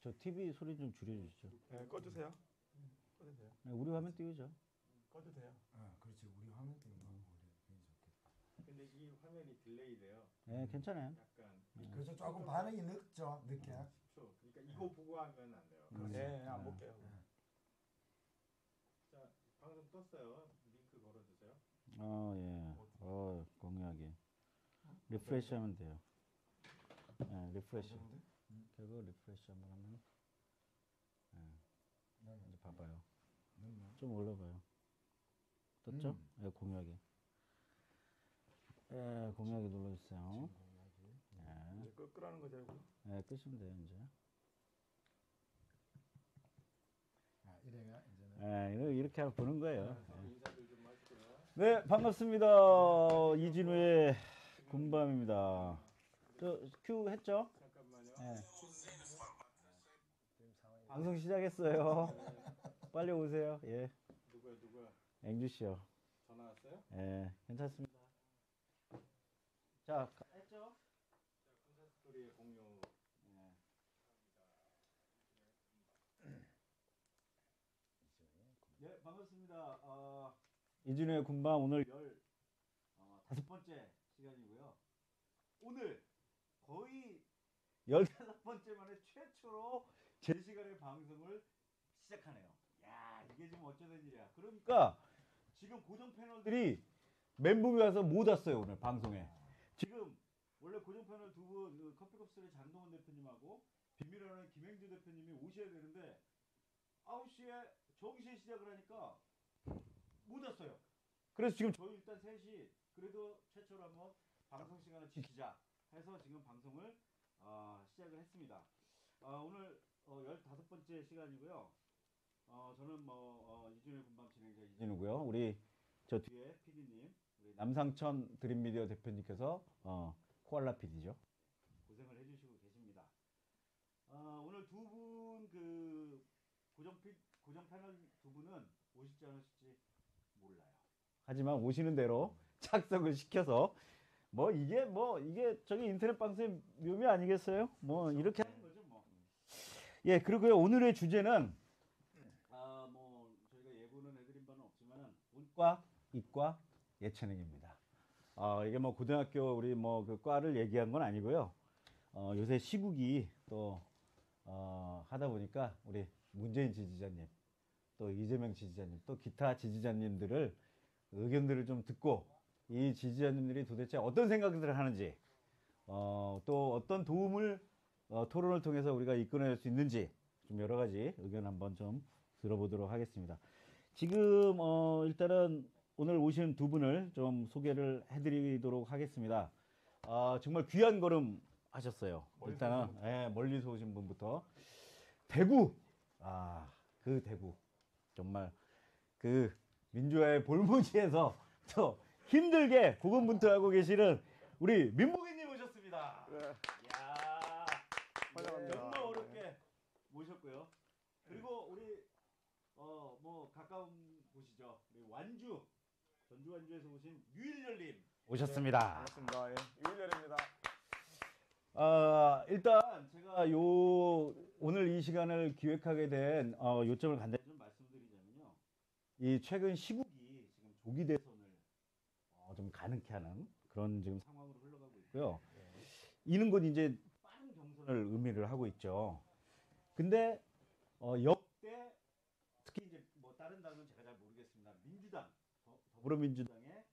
저 TV 소리 좀 줄여주시죠. 네, 꺼주세요. 꺼도 돼요. 네, 우리 화면 띄우죠. 꺼도 돼요. 아, 그렇지. 우리 화면 때문에 우리 좋겠다. 근데 이 화면이 딜레이돼요. 네, 괜찮아요. 약간 그래서 조금 반응이 늦죠. 늦게. 10초. 그러니까 이거 보고 하면 안 돼요. 네, 안 볼게요. 자, 방송 떴어요. 링크 걸어주세요. 예. 공유하기. 리프레시 하면 돼요. 네, 리프레시. 그리고 리프레시 한번 하면. 네. 이제 봐봐요. 좀 올려봐요. 떴죠? 네, 공유하기. 예, 공유하기 눌러주세요. 네. 이제 끄라는 거죠, 이거. 네, 끄시면 돼요, 이제. 아, 이래가 이제는. 네, 이렇게 하고 보는 거예요. 인사들 좀 하시고요. 네, 반갑습니다. 이진우의 군밤입니다. 저 큐 했죠? 잠깐만요. 네. 방송 시작했어요. 빨리 오세요. 예. 누구야? 앵주 씨요. 전화 왔어요? 예, 괜찮습니다. 자, 했죠? 자, 군사 스토리의 공유. 네, 반갑습니다. 이진우의 군밤 오늘 15번째 시간이고요. 오늘 거의 15번째 만에 최초로 제 시간에 방송을 시작하네요. 야, 이게 지금 어쩌된 일이야. 그러니까 지금 고정 패널들이 멘붕이 와서 못 왔어요, 오늘 방송에. 지금 원래 고정 패널 두 분, 커피컵스의 장동원 대표님하고 빈미라는 김행주 대표님이 오셔야 되는데 9시에 정시에 시작을 하니까 못 왔어요. 그래서 지금 저희 일단 셋이 그래도 최초로 한번 방송 시간을 지키자 해서 지금 방송을 시작을 했습니다. 오늘 15번째 시간이고요. 저는 이진우의 군밤 진행자 이진우고요. 우리 저 뒤에 PD님, 우리 남상천 드림미디어 대표님께서 코알라 PD죠. 고생을 해주시고 계십니다. 오늘 두 분 고정 패널 두 분은 오실지 안 오실지 몰라요. 하지만 오시는 대로 착석을 시켜서 이게 저기 인터넷 방송의 묘미 아니겠어요? 이렇게 하는 거죠, 뭐. 예, 그리고요 오늘의 주제는 저희가 예고는 해드린 바는 없지만은 문과, 이과, 예체능입니다. 이게 고등학교 우리 그 과를 얘기한 건 아니고요. 요새 시국이 또 하다 보니까 우리 문재인 지지자님, 또 이재명 지지자님, 또 기타 지지자님들을 의견들을 좀 듣고 이 지지자님들이 도대체 어떤 생각들을 하는지, 또 어떤 도움을 토론을 통해서 우리가 이끌어낼 수 있는지 좀 여러 가지 의견 한번 좀 들어보도록 하겠습니다. 지금 일단은 오늘 오신 두 분을 좀 소개를 해드리도록 하겠습니다. 정말 귀한 걸음 하셨어요. 일단은 멀리서 오신 분부터 대구, 그 대구 정말 그 민주화의 볼모지에서 저 힘들게 고군분투하고 계시는 우리 민복이님 오셨습니다. 네. 이야, 환영합니다. 정말 어렵게 모셨고요. 그리고 우리 가까운 곳이죠. 우리 전주 완주에서 오신 유일열님 오셨습니다. 반갑습니다. 예, 유일열입니다. 일단 제가 오늘 이 시간을 기획하게 된 요점을 간단히 좀 말씀드리자면요. 이 최근 시국이 지금 조기 대선을 좀 가능케 하는 그런 지금 상황으로 흘러가고 있고요. 이는 곧 이제 빠른 경선을 의미를 하고 있죠. 근데 역대 특히 이제 다른 당은 제가 잘 모르겠습니다. 민주당, 더불어민주당의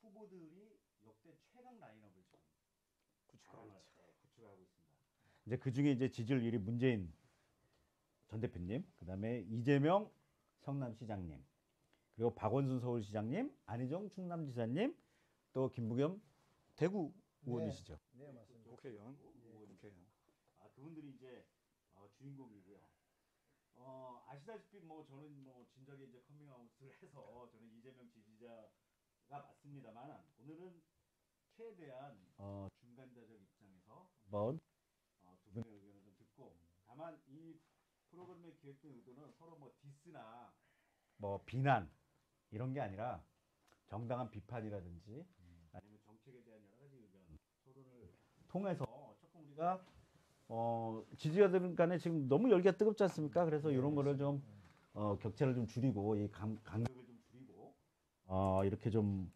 후보들이 역대 최강 라인업을 지금 구축하고 있습니다. 이제 그 중에 이제 지지율 1위 문재인 전 대표님, 그 다음에 이재명 성남시장님, 그리고 박원순 서울시장님, 안희정 충남지사님, 또 김부겸 대구 의원이시죠. 네, 맞습니다. 국회의원. 국회의원. 그분들이 이제 주인공이고요. 아시다시피 저는 진작에 이제 커밍아웃을 해서 저는 이재명 지지자가 맞습니다만 오늘은 최대한 중간자적 입장에서 한번 두 분의 의견을 좀 듣고, 다만 이 프로그램의 기획된 의도는 서로 디스나 비난 이런 게 아니라 정당한 비판이라든지 아니면 정책에 대한 여러 가지 의견 토론을 통해서 조금 우리가 지지자들 간에 지금 너무 열기가 뜨겁지 않습니까? 그래서 이런 거를 좀 격차를 좀 줄이고 이 간격을 좀 줄이고 이렇게 좀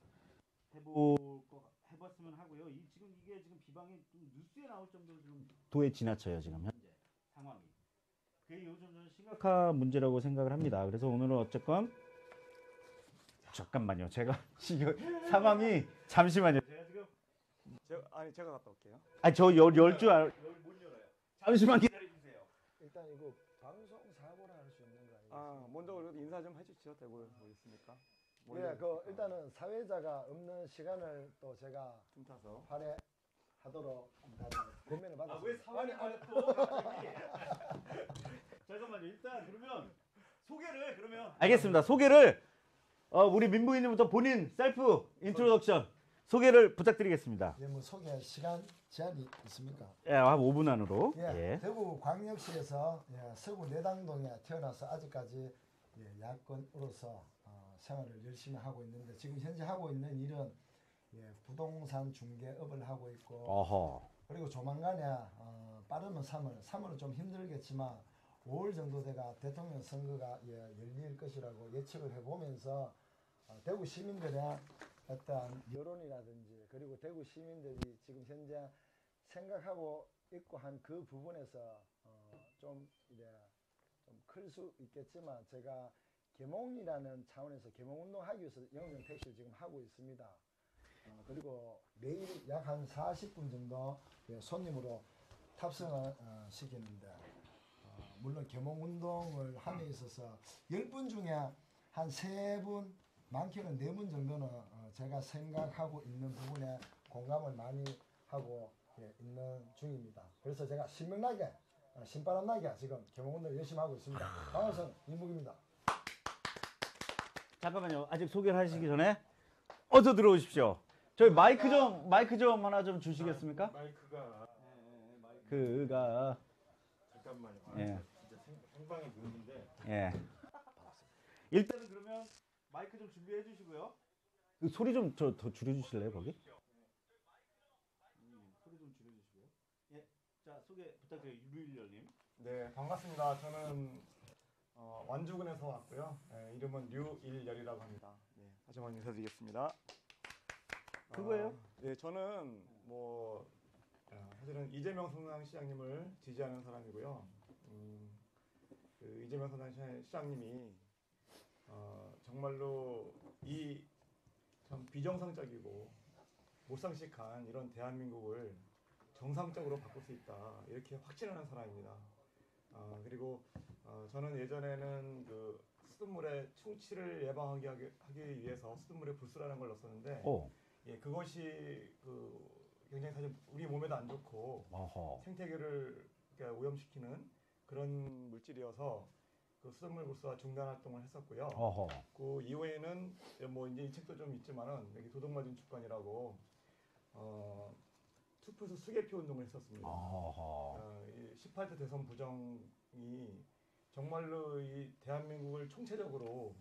해봤으면 하고요. 지금 이게 지금 비방이 좀 뉴스에 나올 정도로 지금 도에 지나쳐요 지금 현재 상황이. 그게 요즘 저는 심각한 문제라고 생각을 합니다. 그래서 오늘은 어쨌건 잠깐만요. 제가 지금 상황이 잠시만요. 제가 지금 제가 갔다 올게요. 저열줄 알. 못 열어요. 잠시만 기다려주세요. 일단 이거 방송 사고를 할 수 있는 거 아니에요? 먼저 그래도 인사 좀 해주시죠. 되고 있습니까? 예, 일단은 사회자가 없는 시간을 또 제가 좀 타서. 할애하도록 고민을 받았습니다. 왜 사회를 말해 또? 잠깐만요. 일단 그러면 소개를 알겠습니다. 소개를 우리 민부인님부터 본인 셀프 인트로덕션 소개를 부탁드리겠습니다. 예, 뭐 소개 시간 제한이 있습니까? 예, 한 5분 안으로. 예, 대구 광역시에서 서구 내당동에 태어나서 아직까지 야권으로서 생활을 열심히 하고 있는데 지금 현재 하고 있는 일은 부동산 중개업을 하고 있고 어허. 그리고 조만간에 빠르면 3월은 좀 힘들겠지만 5월 정도 돼가 대통령 선거가 열릴 것이라고 예측을 해보면서 대구 시민들의 어떤 여론이라든지 그리고 대구 시민들이 지금 현재 생각하고 있고 한 그 부분에서 좀 클 수 있겠지만 제가 계몽이라는 차원에서 계몽운동 하기 위해서 영영 택시를 지금 하고 있습니다. 그리고 매일 약 한 40분 정도 손님으로 탑승을 시키는데 물론 계몽운동을 함에 있어서 10분 중에 한 3분 많게는 4분 정도는 제가 생각하고 있는 부분에 공감을 많이 하고 있는 중입니다. 그래서 제가 신명나게 신바람 나게 지금 계몽운동을 열심히 하고 있습니다. 방어선 이묵입니다. 잠깐만요. 아직 소개를 하시기 전에 어서 들어오십시오. 저희 마이크 좀 하나 좀 주시겠습니까? 마이크가 잠깐만요. 예. 진짜 생방에 누는데 예. 일단은 그러면 마이크 좀 준비해 주시고요. 그 소리 좀 더 줄여 주실래요, 거기? 소리 좀 줄여 주시고요. 예. 자, 소개 부탁드려요. 유일열님. 네, 반갑습니다. 저는 완주군에서 왔고요. 이름은 류일열이라고 합니다. 다시 한번 인사드리겠습니다. 그거예요? 네, 저는 사실은 이재명 성남시장님을 지지하는 사람이고요. 그 이재명 성남시장님이 정말로 이 참 비정상적이고 못상식한 이런 대한민국을 정상적으로 바꿀 수 있다 이렇게 확신하는 사람입니다. 그리고 저는 예전에는 그 수돗물의 충치를 예방하기 하기 위해서 수돗물에 불수라는 걸 넣었었는데 그것이 굉장히 사실 우리 몸에도 안 좋고 생태계를 오염시키는 그런 물질이어서 그 수돗물 불수와 중단 활동을 했었고요. 그 이후에는 이제 이 책도 좀 있지만은 여기 도덕맞은 주권이라고 투표소 수개표 운동을 했었습니다. 18대 대선 부정이 정말로 이 대한민국을 총체적으로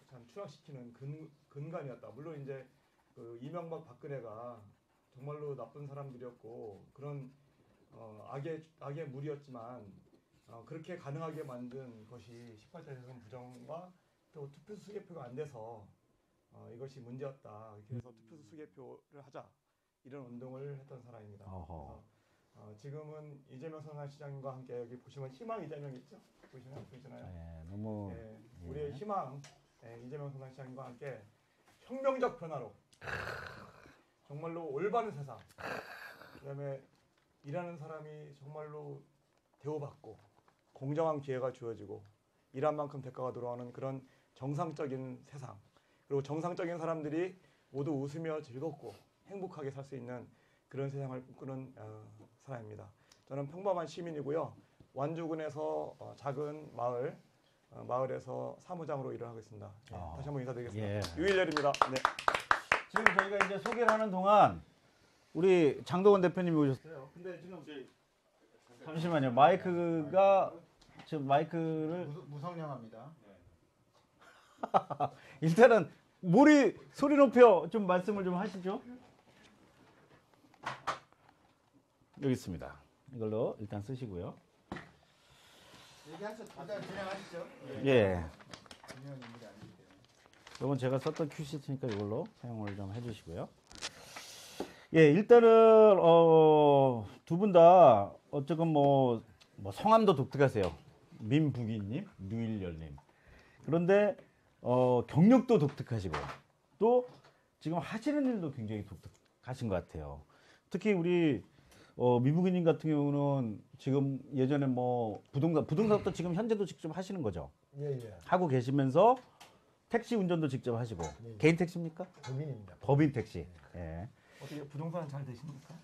참 추락시키는 근간이었다. 물론 이제 그 이명박 박근혜가 정말로 나쁜 사람들이었고 그런 악의 물이었지만 그렇게 가능하게 만든 것이 18대 대선 부정과 또 투표소 수개표가 안 돼서 이것이 문제였다. 그래서 투표소 수개표를 하자 이런 운동을 했던 사람입니다. 그래서 지금은 이재명 성남시장님과 함께 여기 보시면 희망 이재명 있죠? 보이시나요? 네, 너무 우리의 희망 이재명 성남시장님과 함께 혁명적 변화로 정말로 올바른 세상 그다음에 일하는 사람이 정말로 대우받고 공정한 기회가 주어지고 일한 만큼 대가가 돌아오는 그런 정상적인 세상 그리고 정상적인 사람들이 모두 웃으며 즐겁고 행복하게 살 수 있는 그런 세상을 꿈꾸는 사람입니다. 저는 평범한 시민이고요. 완주군에서 작은 마을에서 사무장으로 일을 하고 있습니다. 다시 한번 인사드리겠습니다. 유일열입니다. 네. 지금 저희가 이제 소개를 하는 동안 우리 장동원 대표님이 오셨어요. 근데 지금 잠시만요. 마이크가 지금 마이크를 무성량합니다. 일단은 소리 높여 좀 말씀을 좀 하시죠. 여기 있습니다. 이걸로 일단 쓰시고요. 얘기하셔. 일단 진행하시죠. 예. 중요한 인물이 아니기 때문에. 이건 제가 썼던 큐시트니까 이걸로 사용을 좀 해주시고요. 예, 일단은 두 분 다 어쨌건 뭐 성함도 독특하세요. 민부기님, 류일열님. 그런데 경력도 독특하시고 또 지금 하시는 일도 굉장히 독특하신 것 같아요. 특히 우리 민부기님 같은 경우는 지금 예전에 뭐 부동산도 지금 현재도 직접 하시는 거죠. 예, 예. 하고 계시면서 택시 운전도 직접 하시고 예. 개인 택시입니까? 법인입니다. 법인 택시. 예. 어떻게 부동산 잘 되십니까?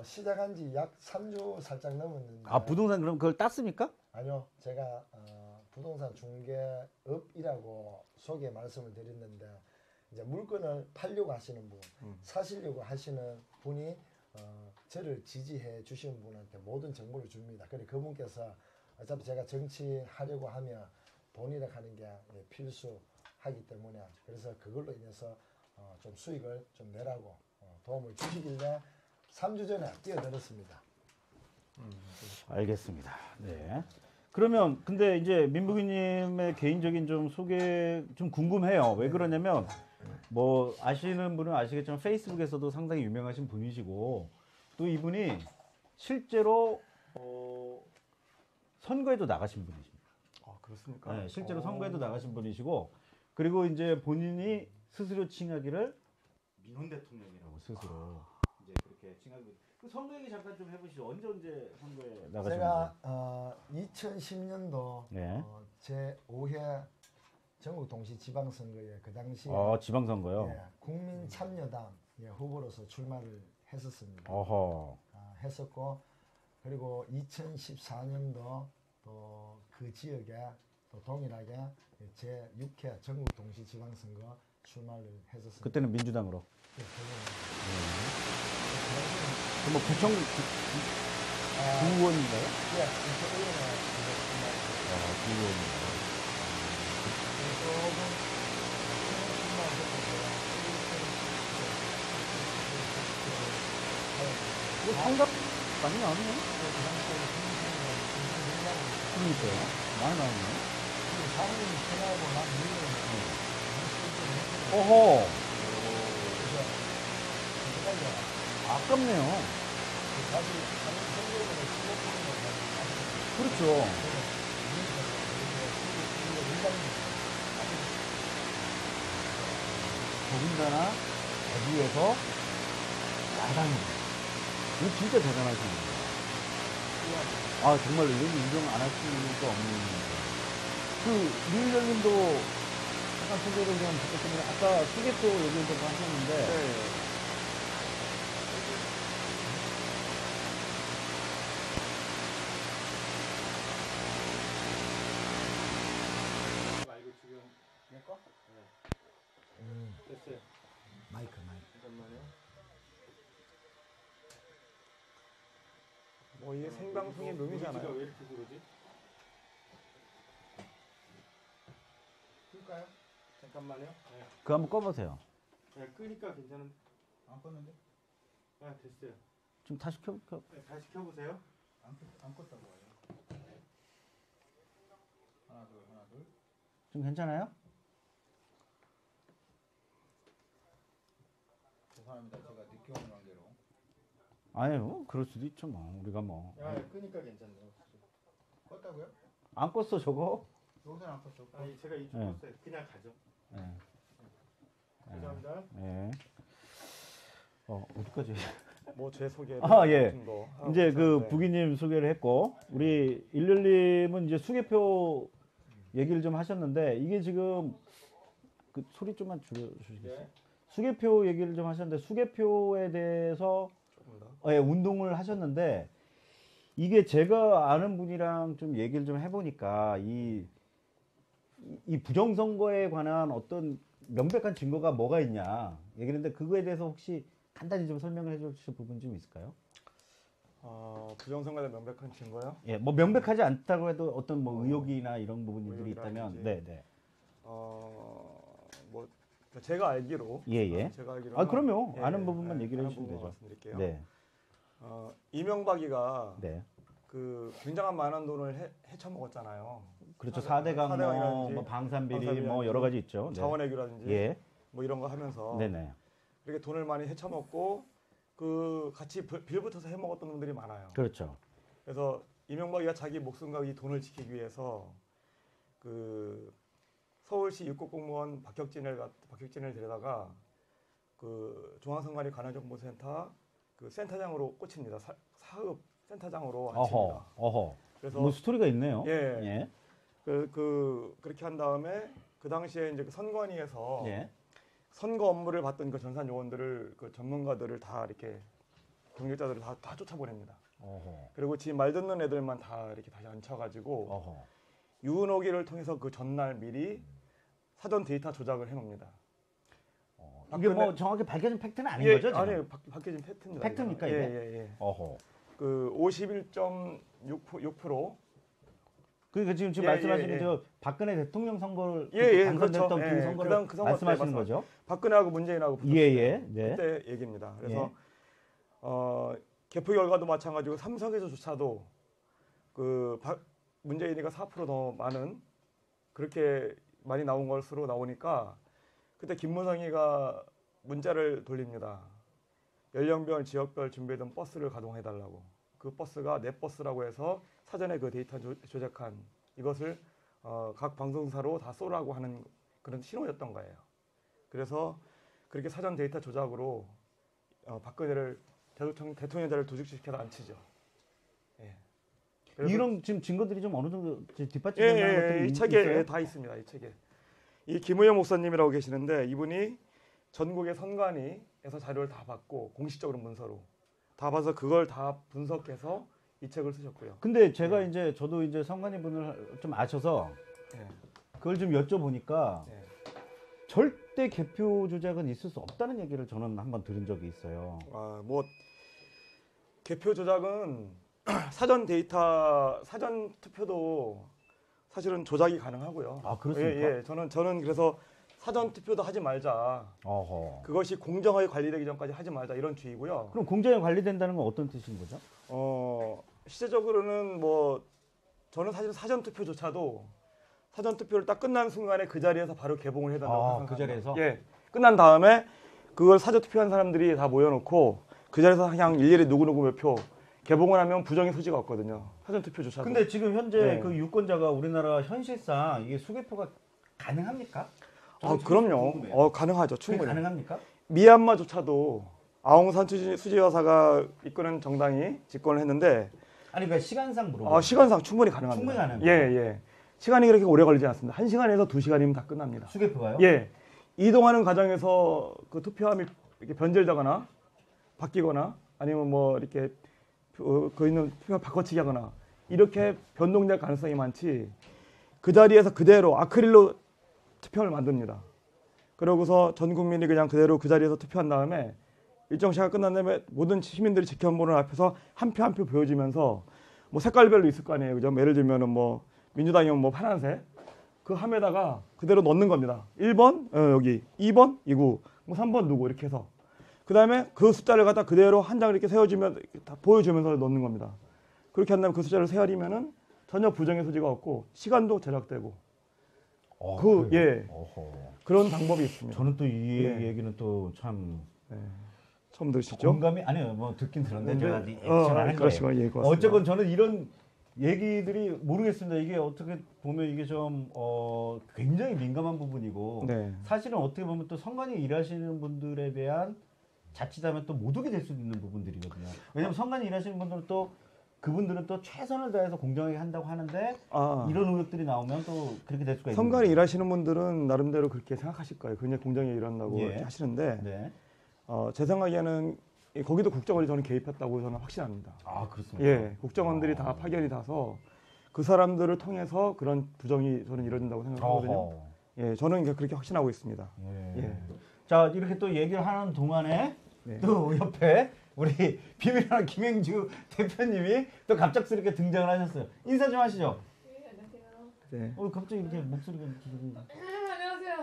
시작한 지 약 3주 살짝 넘었는데. 아 부동산 그럼 그걸 땄습니까? 아니요. 제가 부동산 중개업이라고 소개 말씀을 드렸는데 이제 물건을 팔려고 하시는 분, 사시려고 하시는 분이 저를 지지해 주시는 분한테 모든 정보를 줍니다. 그래 그분께서 어차피 제가 정치하려고 하면 돈이라 하는 게 필수하기 때문에 그래서 그걸로 인해서 좀 수익을 좀 내라고 도움을 주시길래 3주 전에 뛰어들었습니다. 알겠습니다. 네. 그러면 근데 이제 민부기님의 개인적인 좀 소개 좀 궁금해요. 왜 그러냐면 뭐 아시는 분은 아시겠지만 페이스북에서도 상당히 유명하신 분이시고 또 이분이 실제로 선거에도 나가신 분이십니다. 아 그렇습니까? 네, 실제로 선거에도 나가신 분이시고 그리고 이제 본인이 스스로 칭하기를 민원 대통령이라고 스스로 이제 그렇게 칭하고 그 선거 얘기 잠깐 좀 해보시죠. 언제 선거에 나가셨는지. 제가 2010년도 네. 제 5회 전국 동시 지방선거에 그 당시에 지방선거요. 예, 국민참여당 후보로서 출마를 했었습니다. 어허. 했었고 그리고 2014년도 또 그 지역에 또 동일하게 제 6회 전국 동시 지방선거 출마를 했었습니다. 그때는 민주당으로. 예, 그럼 뭐 구청 구의원인가요? 예, 국회의원에 구의원인가요? 뭐 상당 많이 나오네요. 그러니까요. 많이 나오네요. 사모님이 전화하고 난 이후에 어허. 그래서 아깝네요. 다시 다른 선거구를 15%로 그렇죠. 더군다나 대구에서 야당이. 이거 진짜 대단하신 거예요. 아 정말로 이런 인정 안 할 수가 없는. 그 류일열님도 잠깐 소개를 좀 부탁드립니다. 아까 수개표 얘기를 좀 하셨는데. 말고 지금 내 거? 네. 됐어요. 마이크. 잠깐만요. 뭐 이게 생방송의 묘미잖아요. 노이즈가 왜 이렇게 그러지? 끌까요? 잠깐만요. 네. 그거 한번 꺼보세요. 네, 끄니까 괜찮은. 안 껐는데? 아 됐어요. 좀 다시 켜. 네, 다시 켜보세요. 안 껐다고 해요. 하나 둘. 좀 괜찮아요? 죄송합니다. 제가 늦게 오는 관계로. 아니요. 그럴 수도 있죠. 뭐 우리가 뭐. 야 끄니까 괜찮네요. 껐다고요? 안 껐어 저거? 여기서는 안 껐어. 아 제가 이쪽 네. 껐어요. 그냥 가죠. 네. 죄송합니다. 네. 어디까지? 뭐 제 소개. 예. 이제 그 부기님 소개를 했고 우리 일렬님은 이제 수개표 얘기를 좀 하셨는데 이게 지금 그 소리 좀만 줄여주시겠어요? 네. 수개표 얘기를 좀 하셨는데 수개표에 대해서 운동을 하셨는데 이게 제가 아는 분이랑 좀 얘기를 좀 해보니까 이 부정선거에 관한 어떤 명백한 증거가 뭐가 있냐 얘기를 했는데 그거에 대해서 혹시 간단히 좀 설명을 해주실 부분 좀 있을까요? 부정선거의 명백한 증거요? 예, 뭐 명백하지 않다고 해도 어떤 뭐 의혹이나 이런 부분들이 있다면, 의혹이라든지. 네. 뭐 제가 알기로 예. 제가 알기로 그럼요. 아는 부분만 얘기를 해주시면 되죠. 말씀드릴게요. 네. 이명박이가 네. 그 굉장한 많은 돈을 헤쳐먹었잖아요. 그렇죠. 사대- 4대강 사대강이라든지 뭐 방산비리 방산비리라든지 뭐 여러 가지 있죠. 네. 자원외교라든지 예. 뭐 이런 거 하면서 네네. 그렇게 돈을 많이 헤쳐먹고 그 같이 빌붙어서 해먹었던 분들이 많아요. 그렇죠. 그래서 이명박이가 자기 목숨과 이 돈을 지키기 위해서 그 서울시 육국공무원 박혁진을 데려다가 그 중앙선관위 관할정보센터 그 센터장으로 꽂힙니다. 사업 센터장으로 앉힙니다. 어허. 그래서 뭐 스토리가 있네요. 예. 그렇게 한 다음에 그 당시에 이제 그 선관위에서 예. 선거 업무를 받던 그 전산 요원들을 그 전문가들을 다 이렇게 경력자들을 다 쫓아보냅니다. 어허. 그리고 지 말 듣는 애들만 다 이렇게 다시 앉혀가지고 어허. 유은호기를 통해서 그 전날 미리 사전 데이터 조작을 해놓습니다. 이게 뭐 정확히 밝혀진 팩트는 아닌 예, 거죠? 지금? 아니 밝혀진 팩트입니다. 팩트입니까, 이게? 예. 어허. 그 51.6%. 그러니까 지금 예, 말씀하시는 예. 저 박근혜 대통령 선거를 예, 당선됐던 그렇죠. 그 예, 선거를 그 선거 말씀하시는 때 거죠? 박근혜하고 문재인하고 붙었을 예. 네. 그때 얘기입니다. 그래서 개표 결과도 마찬가지고 삼성에서조차도 그 문재인이가 4%더 많은 그렇게 많이 나온 것으로 나오니까 그때 김무성이가 문자를 돌립니다. 연령별, 지역별 준비된 버스를 가동해달라고. 그 버스가 내 버스라고 해서 사전에 그 데이터 조작한 이것을 각 방송사로 다 쏘라고 하는 그런 신호였던 거예요. 그래서 그렇게 사전 데이터 조작으로 박근혜를 대통령자를 도둑시켜서 앉히죠. 예. 그래서 이런 지금 증거들이 좀 어느 정도 뒷받침되는 것들이 이 책에 있어요? 다 있습니다. 이 책에 이 김우영 목사님이라고 계시는데 이분이 전국의 선관위에서 자료를 다 받고 공식적으로 문서로 다 봐서 그걸 다 분석해서 이 책을 쓰셨고요. 근데 제가 이제 저도 이제 선관위 분을 좀 아셔서 예. 그걸 좀 여쭤보니까 예. 절대 개표 조작은 있을 수 없다는 얘기를 저는 한번 들은 적이 있어요. 뭐 개표 조작은 사전 투표도 사실은 조작이 가능하고요. 아, 그렇습니까? 예. 저는 그래서 사전 투표도 하지 말자. 어허. 그것이 공정하게 관리되기 전까지 하지 말자 이런 주의고요. 그럼 공정에 관리된다는 건 어떤 뜻인 거죠? 실제적으로는 뭐 저는 사실 사전 투표조차도 사전 투표를 딱 끝난 순간에 그 자리에서 바로 개봉을 해달라고 생각합니다. 그 자리에서? 예. 끝난 다음에 그걸 사전 투표한 사람들이 다 모여놓고 그 자리에서 그냥 일일이 누구누구 몇 표 개봉을 하면 부정의 소지가 없거든요. 사전 투표조차도. 근데 지금 현재 네. 그 유권자가 우리나라 현실상 이게 수개표가 가능합니까? 그럼요. 궁금해요. 가능하죠. 그게 충분히. 가능합니까? 미얀마조차도 아웅산 수지 여사가 이끄는 정당이 집권을 했는데 아니 그러니까 시간상 물어보는 시간상 충분히 가능합니다. 충분히 가능해요. 예. 시간이 그렇게 오래 걸리지 않습니다. 1시간에서 2시간이면 다 끝납니다. 수개표가요? 예. 이동하는 과정에서 그 투표함이 이렇게 변질되거나 바뀌거나 아니면 뭐 이렇게 그 있는 투표 바꿔치기 하거나 이렇게 변동될 가능성이 많지 그 자리에서 그대로 아크릴로 투표를 만듭니다. 그러고서 전 국민이 그냥 그대로 그 자리에서 투표한 다음에 일정 시간 끝난 다음에 모든 시민들이 지켜보는 앞에서 한 표 한 표 보여주면서 뭐 색깔별로 있을 거 아니에요. 그죠? 예를 들면은 뭐 민주당이면 뭐 파란색 그 함에다가 그대로 넣는 겁니다. 1번 여기 2번 이구 뭐 3번 누구 이렇게 해서 그 다음에 그 숫자를 갖다 그대로 한 장을 이렇게 세워주면 다 보여주면서 넣는 겁니다. 그렇게 한다면 그 숫자를 세어리면은 전혀 부정의 소지가 없고 시간도 절약되고 그래요? 그런 방법이 있습니다. 저는 또 이 예. 얘기는 또 참 처음 들으시죠? 공감이 아니요 뭐 듣긴 들었는데 제가 네. 액션 안 한 그러시구나. 거예요. 예, 고맙습니다. 어쨌건 저는 이런 얘기들이 모르겠습니다. 이게 어떻게 보면 이게 좀 굉장히 민감한 부분이고 네. 사실은 어떻게 보면 또 선관위 일하시는 분들에 대한 자칫하면 또 모독이 될 수도 있는 부분들이거든요. 왜냐하면 선관위 일하시는 분들은 또 그분들은 또 최선을 다해서 공정하게 한다고 하는데 이런 의혹들이 나오면 또 그렇게 될 수가 있는 선관위 거예요. 일하시는 분들은 나름대로 그렇게 생각하실 거예요. 굉장히 공정하게 일한다고 예. 이렇게 하시는데 네. 제 생각에는 거기도 국정원이 저는 개입했다고 저는 확신합니다. 아 그렇습니다. 예, 국정원들이 다 파견이 돼서 그 사람들을 통해서 그런 부정이 저는 이루어진다고 생각하거든요. 어허. 예, 저는 그렇게 확신하고 있습니다. 예. 자 이렇게 또 얘기를 하는 동안에 네. 또 옆에 우리 비밀하는 김행주 대표님이 또 갑작스럽게 등장을 하셨어요. 인사 좀 하시죠. 네, 안녕하세요. 네. 갑자기 이렇게 목소리가 안녕하세요.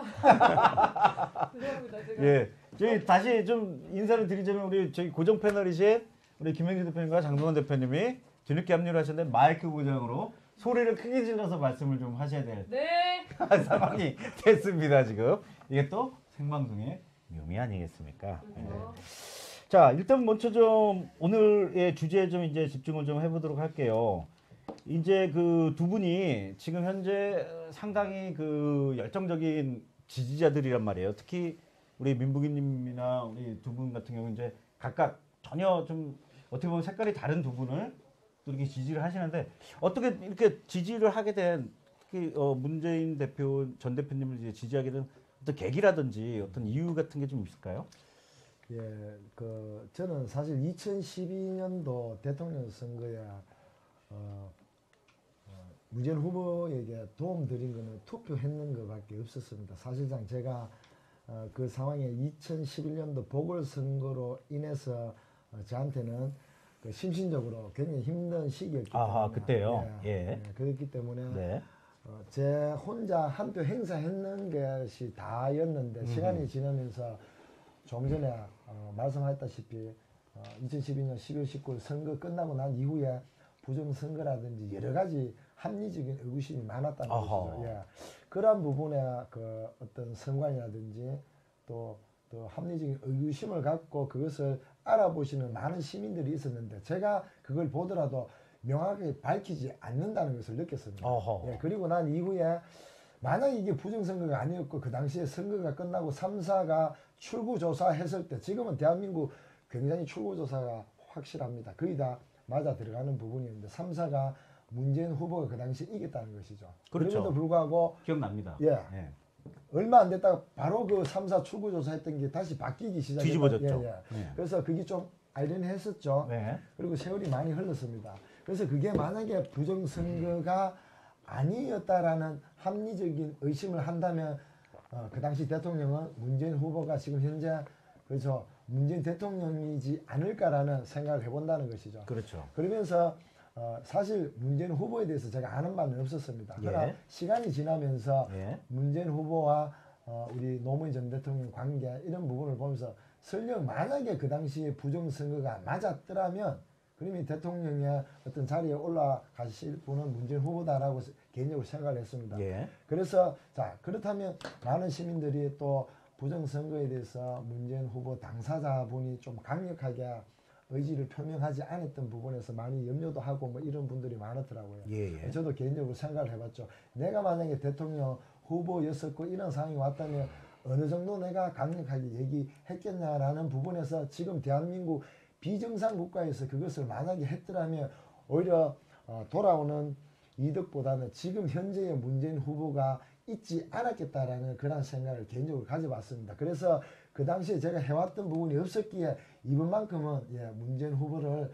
죄송합니다. 제가 예. 저희 다시 좀 인사를 드리자면 우리 저희 고정 패널이신 우리 김행진 대표님과 장동원 대표님이 뒤늦게 합류를 하셨는데 마이크 고장으로 소리를 크게 질러서 말씀을 좀 하셔야 될 네. 상황이 됐습니다. 지금 이게 또 생방송의 묘미 아니겠습니까? 네. 자, 일단 먼저 좀 오늘의 주제에 좀 이제 집중을 좀 해보도록 할게요. 이제 그 두 분이 지금 현재 상당히 그 열정적인 지지자들이란 말이에요. 특히 우리 민부기님이나 우리 두 분 같은 경우 이제 각각 전혀 좀 어떻게 보면 색깔이 다른 두 분을 또 이렇게 지지를 하시는데 어떻게 이렇게 지지를 하게 된 특히 문재인 대표 전 대표님을 이제 지지하게 된 어떤 계기라든지 어떤 이유 같은 게 좀 있을까요? 예, 저는 사실 2012년도 대통령 선거에 문재인 후보에게 도움 드린 거는 투표했는 것밖에 없었습니다. 사실상 제가 그 상황에 2011년도 보궐선거로 인해서 저한테는 그 심신적으로 굉장히 힘든 시기였기 때문에 아하, 그때요? 예. 그렇기 때문에 네. 제 혼자 한 표 행사했는 것이 다였는데 시간이 지나면서 좀 전에 말씀하셨다시피 2012년 12월 19일 선거 끝나고 난 이후에 부정선거라든지 여러 가지 합리적인 의구심이 많았다는 아하. 것이죠. 예. 그러한 부분에 그 어떤 선관이라든지 또 합리적인 의구심을 갖고 그것을 알아보시는 많은 시민들이 있었는데 제가 그걸 보더라도 명확하게 밝히지 않는다는 것을 느꼈습니다. 어허. 예, 그리고 난 이후에 만약 이게 부정선거가 아니었고 그 당시에 선거가 끝나고 3사가 출구조사했을 때 지금은 대한민국 굉장히 출구조사가 확실합니다. 거의 다 맞아 들어가는 부분이었는데 3사가 문재인 후보가 그 당시에 이겼다는 것이죠. 그렇죠. 그럼에도 불구하고 기억납니다. 예. 예. 얼마 안 됐다가 바로 그 3사 출구조사했던 게 다시 바뀌기 시작했다. 뒤집어졌죠. 예, 예. 네. 그래서 그게 좀 아이러니했었죠. 네. 그리고 세월이 많이 흘렀습니다. 그래서 그게 만약에 부정선거가 아니었다라는 합리적인 의심을 한다면 그 당시 대통령은 문재인 후보가 지금 현재 그렇죠 문재인 대통령이지 않을까라는 생각을 해본다는 것이죠. 그렇죠. 그러면서 사실 문재인 후보에 대해서 제가 아는 바는 없었습니다. 그러나 예. 시간이 지나면서 예. 문재인 후보와 우리 노무현 전 대통령 관계 이런 부분을 보면서 설령 만약에 그 당시에 부정선거가 맞았더라면 그러면 대통령의 어떤 자리에 올라가실 분은 문재인 후보다라고 개인적으로 생각을 했습니다. 예. 그래서 자 그렇다면 많은 시민들이 또 부정선거에 대해서 문재인 후보 당사자분이 좀 강력하게 의지를 표명하지 않았던 부분에서 많이 염려도 하고 뭐 이런 분들이 많았더라고요. 예. 예. 저도 개인적으로 생각을 해봤죠. 내가 만약에 대통령 후보였었고 이런 상황이 왔다면 어느 정도 내가 강력하게 얘기했겠냐라는 부분에서 지금 대한민국 비정상 국가에서 그것을 만약에 했더라면 오히려 돌아오는 이득보다는 지금 현재의 문재인 후보가 있지 않았겠다라는 그런 생각을 개인적으로 가져봤습니다. 그래서 그 당시에 제가 해왔던 부분이 없었기에 이번만큼은 문재인 후보를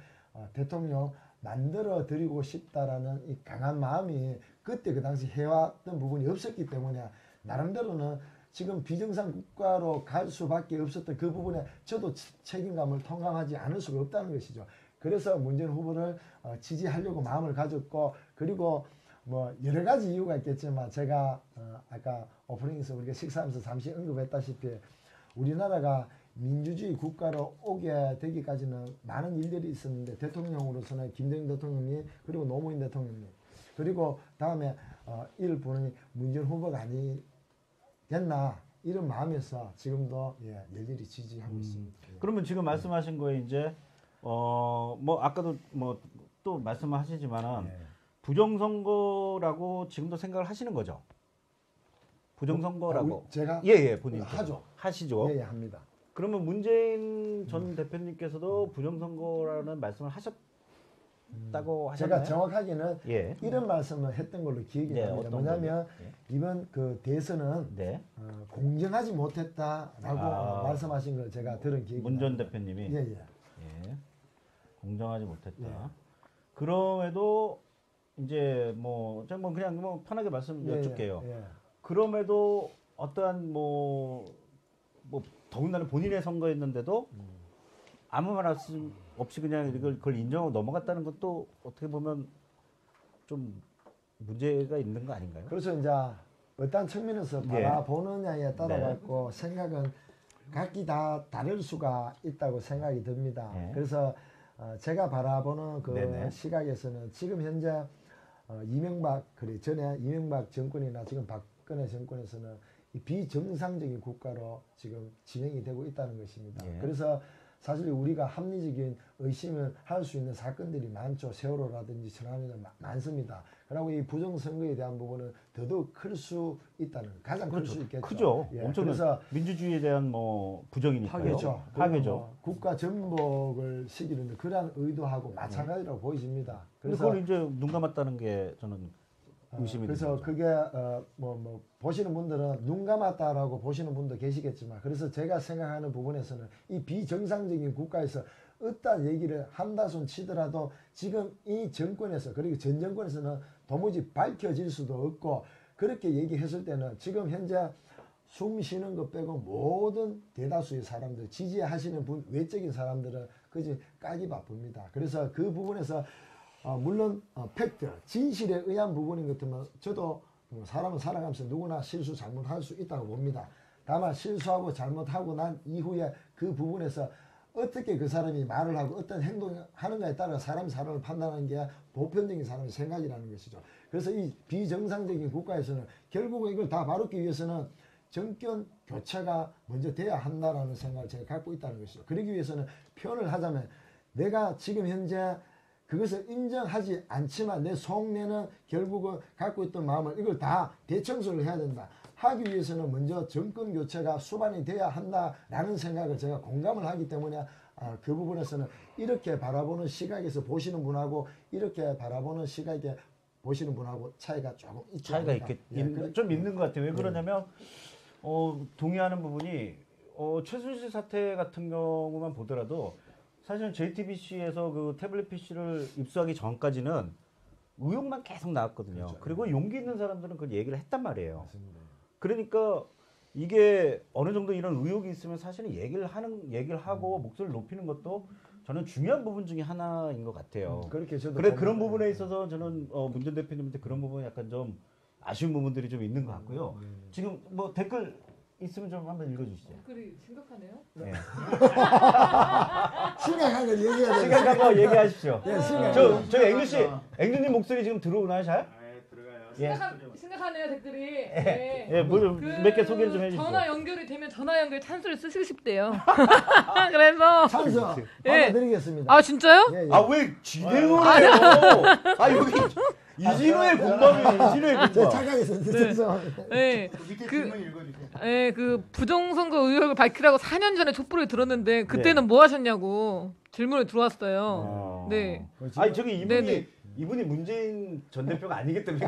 대통령 만들어 드리고 싶다라는 이 강한 마음이 그때 그 당시 해왔던 부분이 없었기 때문에 나름대로는 지금 비정상 국가로 갈 수밖에 없었던 그 부분에 저도 책임감을 통감하지 않을 수가 없다는 것이죠. 그래서 문재인 후보를 지지하려고 마음을 가졌고 그리고 뭐 여러 가지 이유가 있겠지만 제가 아까 오프닝에서 우리가 식사하면서 잠시 언급했다시피 우리나라가 민주주의 국가로 오게 되기까지는 많은 일들이 있었는데 대통령으로서는 김대중 대통령님 그리고 노무현 대통령님 그리고 다음에 일본이 문재인 후보가 아니겠나 이런 마음에서 지금도 열렬히 지지하고 있습니다. 그러면 지금 말씀하신 거에 이제 뭐 아까도 뭐 또 말씀하시지만은 부정선거라고 지금도 생각을 하시는 거죠? 부정선거라고. 제가 예, 본인 하죠. 하시죠. 예, 합니다. 그러면 문재인 전 대표님께서도 부정선거라는 말씀을 하셨다고 하셨나요? 제가 정확하게는 예. 이런 말씀을 했던 걸로 기억이 네, 납니다. 어떤 뭐냐면 걸요? 이번 그 대선은 네. 공정하지 못했다라고 말씀하신 걸 제가 들은 기억이 문 전 납니다. 대표님이 예. 예. 공정하지 못했다. 예. 그럼에도 이제 뭐 제가 뭐 그냥 뭐 편하게 말씀 여쭐게요. 예. 그럼에도 어떠한 뭐 더군다나 본인의 선거였는데도 아무 말 없이 그냥 그걸 인정하고 넘어갔다는 것도 어떻게 보면 좀 문제가 있는 거 아닌가요? 그래서 이제 어떤 측면에서 예. 바라보느냐에 따라 네. 갖고 생각은 각기 다 다를 수가 있다고 생각이 듭니다. 예. 그래서 제가 바라보는 그 네네. 시각에서는 지금 현재 이명박 그래 전에 이명박 정권이나 지금 박근혜 정권에서는 이 비정상적인 국가로 지금 진행이 되고 있다는 것입니다. 예. 그래서 사실 우리가 합리적인 의심을 할 수 있는 사건들이 많죠. 세월호라든지 천안이든 많습니다. 그리고 이 부정선거에 대한 부분은 더더욱 클 수 있다는 가장 클 수 있겠죠. 크죠. 예, 엄청 그래서 민주주의에 대한 뭐 부정이니까요. 그렇죠. 파괴죠. 뭐 국가 전복을 시키는 그러한 의도하고 마찬가지라고 보여집니다. 그래서 그걸 이제 눈 감았다는 게 저는 의심이 그래서 되죠. 그게 뭐 보시는 분들은 눈 감았다라고 보시는 분도 계시겠지만 그래서 제가 생각하는 부분에서는 이 비정상적인 국가에서 어떤 얘기를 한다손 치더라도 지금 이 정권에서 그리고 전 정권에서는 도무지 밝혀질 수도 없고 그렇게 얘기했을 때는 지금 현재 숨 쉬는 것 빼고 모든 대다수의 사람들 지지하시는 분 외적인 사람들은 그저 까기 바쁩니다. 그래서 그 부분에서 물론 팩트, 진실에 의한 부분인 것 같으면 저도 사람은 살아가면서 누구나 실수 잘못할 수 있다고 봅니다. 다만 실수하고 잘못하고 난 이후에 그 부분에서 어떻게 그 사람이 말을 하고 어떤 행동을 하는가에 따라 사람을 판단하는 게 보편적인 사람의 생각이라는 것이죠. 그래서 이 비정상적인 국가에서는 결국은 이걸 다 바로기 위해서는 정권 교체가 먼저 돼야 한다라는 생각을 제가 갖고 있다는 것이죠. 그러기 위해서는 표현을 하자면 내가 지금 현재 그것을 인정하지 않지만 내 속내는 결국은 갖고 있던 마음을 이걸 다 대청소를 해야 된다. 하기 위해서는 먼저 정권 교체가 수반이 돼야 한다라는 생각을 제가 공감을 하기 때문에 그 부분에서는 이렇게 바라보는 시각에서 보시는 분하고 이렇게 바라보는 시각에 보시는 분하고 차이가 조금 있지 차이가 않을까. 좀 있는 것 같아요. 왜 그러냐면 동의하는 부분이 최순실 사태 같은 경우만 보더라도 사실은 JTBC에서 그 태블릿 PC를 입수하기 전까지는 의혹만 계속 나왔거든요. 그렇죠. 그리고 용기 있는 사람들은 그 얘기를 했단 말이에요. 맞습니다. 그러니까 이게 어느 정도 이런 의혹이 있으면 사실은 얘기를 하고 목소리를 높이는 것도 저는 중요한 부분 중에 하나인 것 같아요. 그렇게 저도 그래 보면- 그런 부분에 있어서 저는 문 전 대표님한테 그런 부분이 약간 좀 아쉬운 부분들이 좀 있는 것 같고요. 지금 뭐 댓글 있으면 좀 한번 읽어주시죠. 댓글이 심각하네요. 네. 심각한 걸 얘기해야 돼. 시간 거 얘기하십시오. 네, 심각한 저 앵두 씨, 앵두님 목소리 지금 들어오나요, 잘? 아, 들어가요. 예. 심각하네요 댓글이. 네. 예, 몇 개 소개를 좀 해주시죠. 전화 연결이 되면 전화 연결 찬스를 쓰시고 싶대요. 그래서 찬스 예. 받아드리겠습니다. 아 진짜요? 예, 예. 아 왜 진행을 해요? 아 여기 이진호의 공범이에요. 이진호의 제 공범. 착각해서 죄송합니다. 네. 그 밑에 그- 질문 읽어주세요. 네, 그 부정선거 의혹을 밝히라고 4년 전에 촛불을 들었는데 그때는 뭐 하셨냐고 질문이 들어왔어요. 네. 아니 저기 이분이 네네. 이분이 문재인 전 대표가 아니기 때문에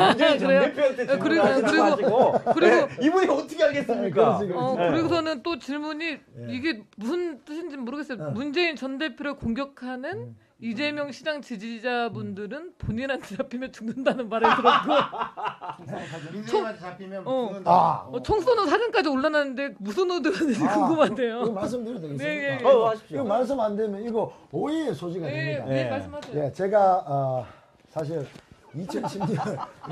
문재인 전 그래요? 대표한테 그리고- 질문하시고 그리고- 네, 이분이 어떻게 알겠습니까? 그렇지. 네. 그리고서는 또 질문이 이게 무슨 뜻인지 모르겠어요. 문재인 전 대표를 공격하는 이재명 시장 지지자분들은 본인한테 잡히면 죽는다는 말을 들었고 민생한테 잡히면 어. 죽는다. 총 쏘는 사진까지 올라놨는데 무슨 의도가 있는지 이거 궁금한데요. 말씀드려도 되겠습니까? 네, 예, 예. 하십시오. 이거 말씀 안 되면 이거 오해의 소지가 네, 됩니다. 네, 네. 말씀하세요. 예, 제가 사실 2010년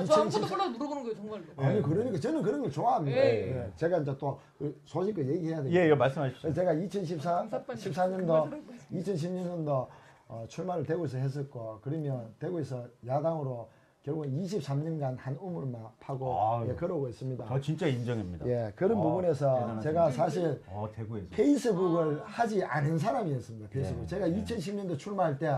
저 아무것도 몰라서 물어보는 거예요, 정말로. 아니 그러니까 저는 그런 걸 좋아합니다. 예. 예. 제가 이제 또그 소식을 얘기해야 되니까. 예, 예, 말씀하십시오. 제가 2014년도 2010년도 출마를 대구에서 했었고 그러면 대구에서 야당으로 결국 23년간 한 우물만 파고 아유. 예, 걸어오고 있습니다. 저 진짜 인정합니다. 예, 그런 부분에서 대단하십니다. 제가 사실 대구에서. 페이스북을 하지 않은 사람이었습니다. 페이스북. 네. 제가 2010년도 출마할 때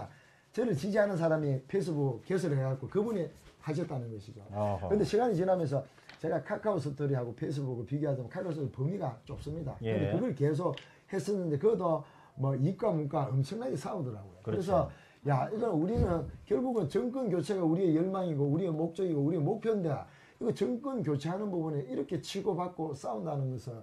저를 지지하는 사람이 페이스북 개설을 해갖고 그분이 하셨다는 것이죠. 어허. 근데 시간이 지나면서 제가 카카오 스토리하고 페이스북을 비교하자면 카카오 스토리 범위가 좁습니다. 예. 근데 그걸 계속 했었는데 그것도 뭐 이과 문과 엄청나게 싸우더라고요. 그렇죠. 그래서 야 이건 우리는 결국은 정권 교체가 우리의 열망이고 우리의 목적이고 우리의 목표인데 이거 정권 교체하는 부분에 이렇게 치고받고 싸운다는 것은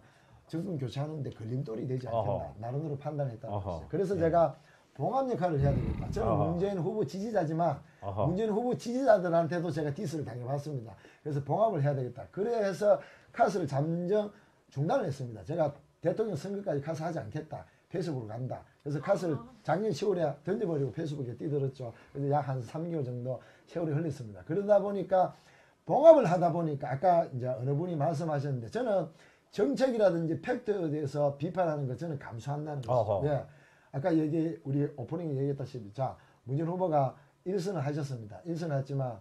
정권 교체하는데 걸림돌이 되지 않겠나 어허. 나름대로 판단했다는 어허. 것이죠. 그래서 예. 제가 봉합 역할을 해야 되겠다. 저는 어허. 문재인 후보 지지자지만 어허. 문재인 후보 지지자들한테도 제가 디스를 당해봤습니다. 그래서 봉합을 해야 되겠다. 그래서 카스를 잠정 중단을 했습니다. 제가 대통령 선거까지 카스 하지 않겠다. 페이스북으로 간다. 그래서 카스를 작년 10월에 던져버리고 페이스북에 뛰들었죠. 그래서 약 한 3개월 정도 세월이 흘렸습니다. 그러다 보니까 봉합을 하다 보니까 아까 이제 어느 분이 말씀하셨는데 저는 정책이라든지 팩트에 대해서 비판하는 거 저는 감수한다는 어허. 거죠. 예. 아까 우리 오프닝에 얘기했다시피 자 문재인 후보가 1선을 하셨습니다. 1선을 했지만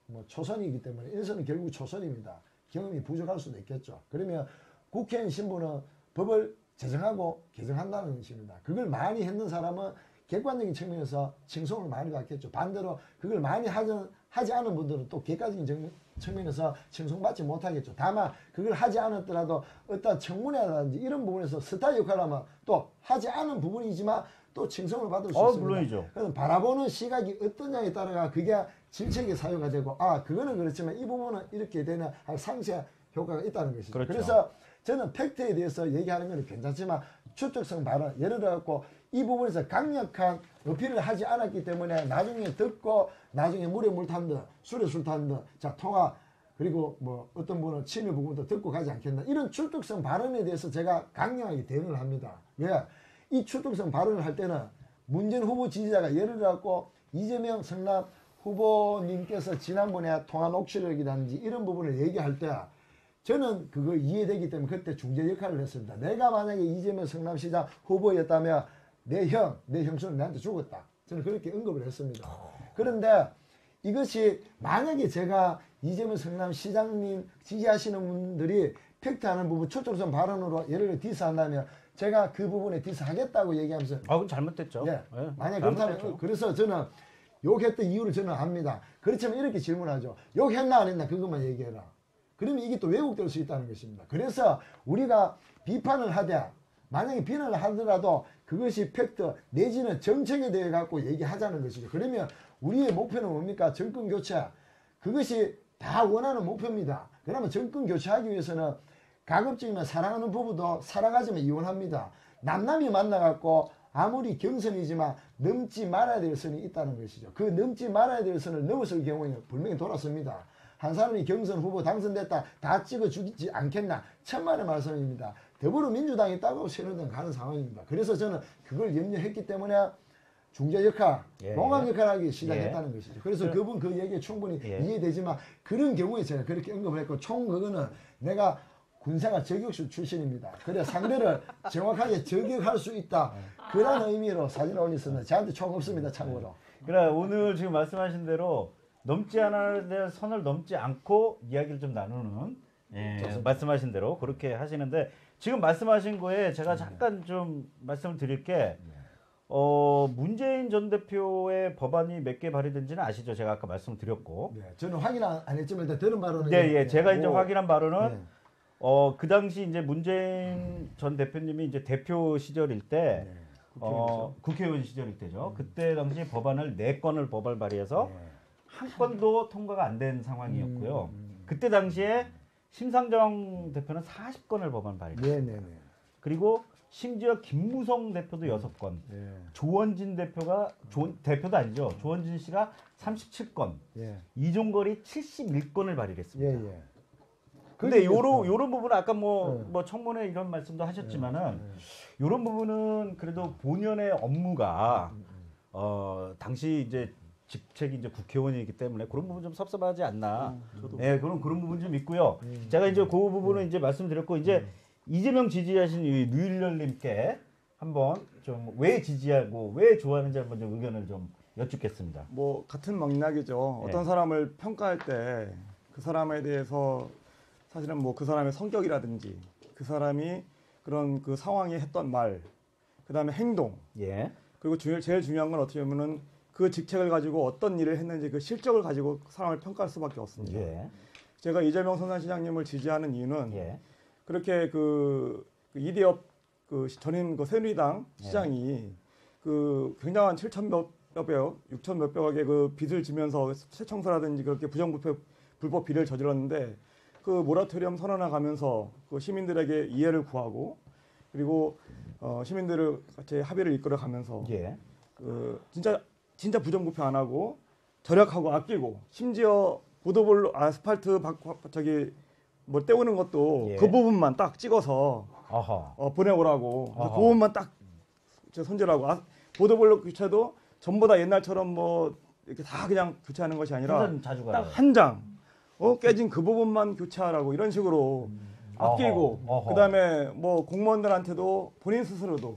뭐 초선이기 때문에 1선은 결국 초선입니다. 경험이 부족할 수도 있겠죠. 그러면 국회의원 신분은 법을 제정하고 개정한다는 것입니다. 그걸 많이 했는 사람은 객관적인 측면에서 칭송을 많이 받겠죠. 반대로 그걸 많이 하지 않은 분들은 또 객관적인 측면에서 칭송받지 못하겠죠. 다만 그걸 하지 않았더라도 어떤 청문회라든지 이런 부분에서 스타 역할을 하면 또 하지 않은 부분이지만 또 칭송을 받을 수 있습니다. 물론이죠. 그래서 바라보는 시각이 어떠냐에 따라가 그게 질책의 사유가 되고 그거는 그렇지만 이 부분은 이렇게 되는 상쇄 효과가 있다는 것이죠. 그렇죠. 그래서 저는 팩트에 대해서 얘기하는 건 괜찮지만 추측성 발언 예를 들어갖고 이 부분에서 강력한 어필을 하지 않았기 때문에 나중에 듣고 나중에 물에 물 탄 듯 술에 술 탄 듯 자 통화 그리고 뭐 어떤 분은 친일 부분도 듣고 가지 않겠나 이런 출득성 발언에 대해서 제가 강력하게 대응을 합니다. 왜? 이 출득성 발언을 할 때는 문재인 후보 지지자가 예를 들어갖고 이재명 성남 후보님께서 지난번에 통화 녹취록이라든지 이런 부분을 얘기할 때 저는 그거 이해되기 때문에 그때 중재 역할을 했습니다. 내가 만약에 이재명 성남시장 후보였다면 내 형수는 내한테 죽었다. 저는 그렇게 언급을 했습니다. 그런데 이것이 만약에 제가 이재명 성남시장님 지지하시는 분들이 팩트하는 부분 초점성 발언으로 예를 들어 디스한다면 제가 그 부분에 디스하겠다고 얘기하면서 그건 잘못됐죠. 예. 예. 만약 잘못됐죠. 그렇다면 그래서 저는 욕했던 이유를 저는 압니다. 그렇지만 이렇게 질문하죠. 욕했나 안 했나 그것만 얘기해라. 그러면 이게 또 왜곡될 수 있다는 것입니다. 그래서 우리가 비판을 하되 만약에 비난을 하더라도 그것이 팩트 내지는 정책에 대해 갖고 얘기하자는 것이죠. 그러면 우리의 목표는 뭡니까? 정권 교체. 그것이 다 원하는 목표입니다. 그러면 정권 교체하기 위해서는 가급적이면 사랑하는 부부도 살아가지면 이혼합니다. 남남이 만나갖고 아무리 경선이지만 넘지 말아야 될 선이 있다는 것이죠. 그 넘지 말아야 될 선을 넘었을 경우에 분명히 돌았습니다. 한 사람이 경선 후보 당선됐다 다 찍어주지 않겠나 천만의 말씀입니다. 더불어민주당이 따가고 새누리당 가는 상황입니다. 그래서 저는 그걸 염려했기 때문에 중재 역할, 농악 역할하기 시작했다는 것이죠. 그래서 그분 그 얘기에 충분히 이해되지만 그런 경우에 제가 그렇게 언급을 했고 총 그거는 내가 군생활 저격수 출신입니다. 그래 상대를 정확하게 저격할 수 있다. 그런 의미로 사진을 올렸습니다. 저한테 총 없습니다. 참고로. 그래 오늘 지금 말씀하신 대로 넘지 않아야 될 선을 넘지 않고 이야기를 좀 나누는 말씀하신 대로 그렇게 하시는데 지금 말씀하신 거에 제가 잠깐 좀 말씀을 드릴 게 문재인 전 대표의 법안이 몇 개 발의된지는 아시죠? 제가 아까 말씀드렸고. 네, 저는 확인 안 했지만 일단 들은 바로는 제가 이제 확인한 바로는 그 당시 이제 문재인 전 대표님이 이제 대표 시절일 때 국회의원 시절일 때죠. 그때 당시 법안을 4건을 법안 발의해서 한 건도 통과가 안 된 상황이었고요. 그때 당시에 심상정 대표는 40건을 법안 발의했습니다. 그리고 심지어 김무성 대표도 6건, 조원진 대표도 아니죠. 조원진 씨가 37건, 이종걸이 71건을 발의했습니다. 근데 요런 부분은 아까 뭐 청문회 이런 말씀도 하셨지만은 요런 부분은 그래도 본연의 업무가 당시 이제 직책이 이제 국회의원이기 때문에 그런 부분 좀 섭섭하지 않나. 그런 부분 좀 있고요. 제가 이제 그 부분은 이제 말씀드렸고 이제 이재명 지지하신 이 류일렬님께 한번 좀 왜 지지하고 왜 좋아하는지 한번 좀 의견을 좀 여쭙겠습니다. 뭐 같은 맥락이죠. 어떤 사람을 평가할 때 그 사람에 대해서 사실은 뭐 그 사람의 성격이라든지 그 사람이 그런 그 상황에 했던 말, 그 다음에 행동, 그리고 제일 중요한 건 어떻게 보면은 그 직책을 가지고 어떤 일을 했는지 그 실적을 가지고 사람을 평가할 수밖에 없습니다. 제가 이재명 성남시장님을 지지하는 이유는 그렇게 그 이대엽 그 전임 그 새누리당 시장이 그 굉장한 7천 몇백억, 6천 몇백억의 그 빚을 지면서 세청사라든지 그렇게 불법 비리를 저질렀는데 그 모라토리엄 선언하면서 그 시민들에게 이해를 구하고 그리고 시민들을 같이 합의를 이끌어가면서 그 진짜 부정부패 안 하고 절약하고 아끼고 심지어 보도블록 아스팔트 뭐 때우는 것도 그 부분만 딱 찍어서 보내오라고 그 부분만 딱 손절하고 보도블록 교체도 전부 다 옛날처럼 뭐 이렇게 다 그냥 교체하는 것이 아니라 딱 한 장 깨진 그 부분만 교체하라고 이런 식으로 아끼고 그다음에 뭐 공무원들한테도 본인 스스로도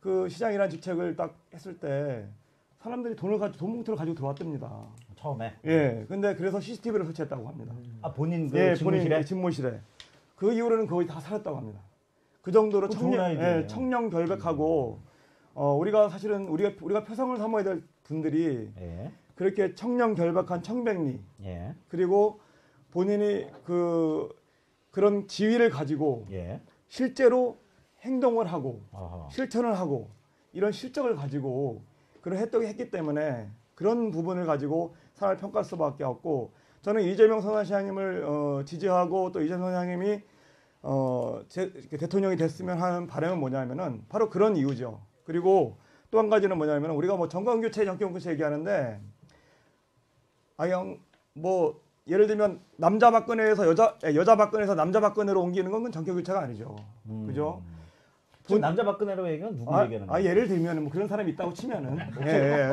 그 시장이라는 직책을 딱 했을 때 사람들이 돈 봉투를 가지고 들어왔답니다. 처음에. 예. 근데 그래서 CCTV를 설치했다고 합니다. 아 본인 그 예, 집무실에. 본인 집무실에. 그 이후로는 거의 다 살았다고 합니다. 그 정도로 좋은 아이디어예요. 청렴결백하고 우리가 사실은 우리가 표성을 삼아야 될 분들이 예. 그렇게 청렴결백한 청백리 예. 그리고 본인이 그런 지위를 가지고 예. 실제로 행동을 하고 어허. 실천을 하고 이런 실적을 가지고 그런 혜택을 했기 때문에 그런 부분을 가지고 사람을 평가할 수밖에 없고 저는 이재명 선대장님을 지지하고 또 이재명 선대장님이 대통령이 됐으면 하는 바람은 뭐냐면은 바로 그런 이유죠. 그리고 또 한 가지는 뭐냐면 우리가 뭐 정권교체 얘기하는데 뭐 예를 들면 남자 박근혜에서 여자 박근혜에서 남자 박근혜로 옮기는 건 정권교체가 아니죠. 그죠? 지금 남자 박근혜로 얘기는 누구 얘기하는 거예요? 예를 들면 뭐 그런 사람이 있다고 치면은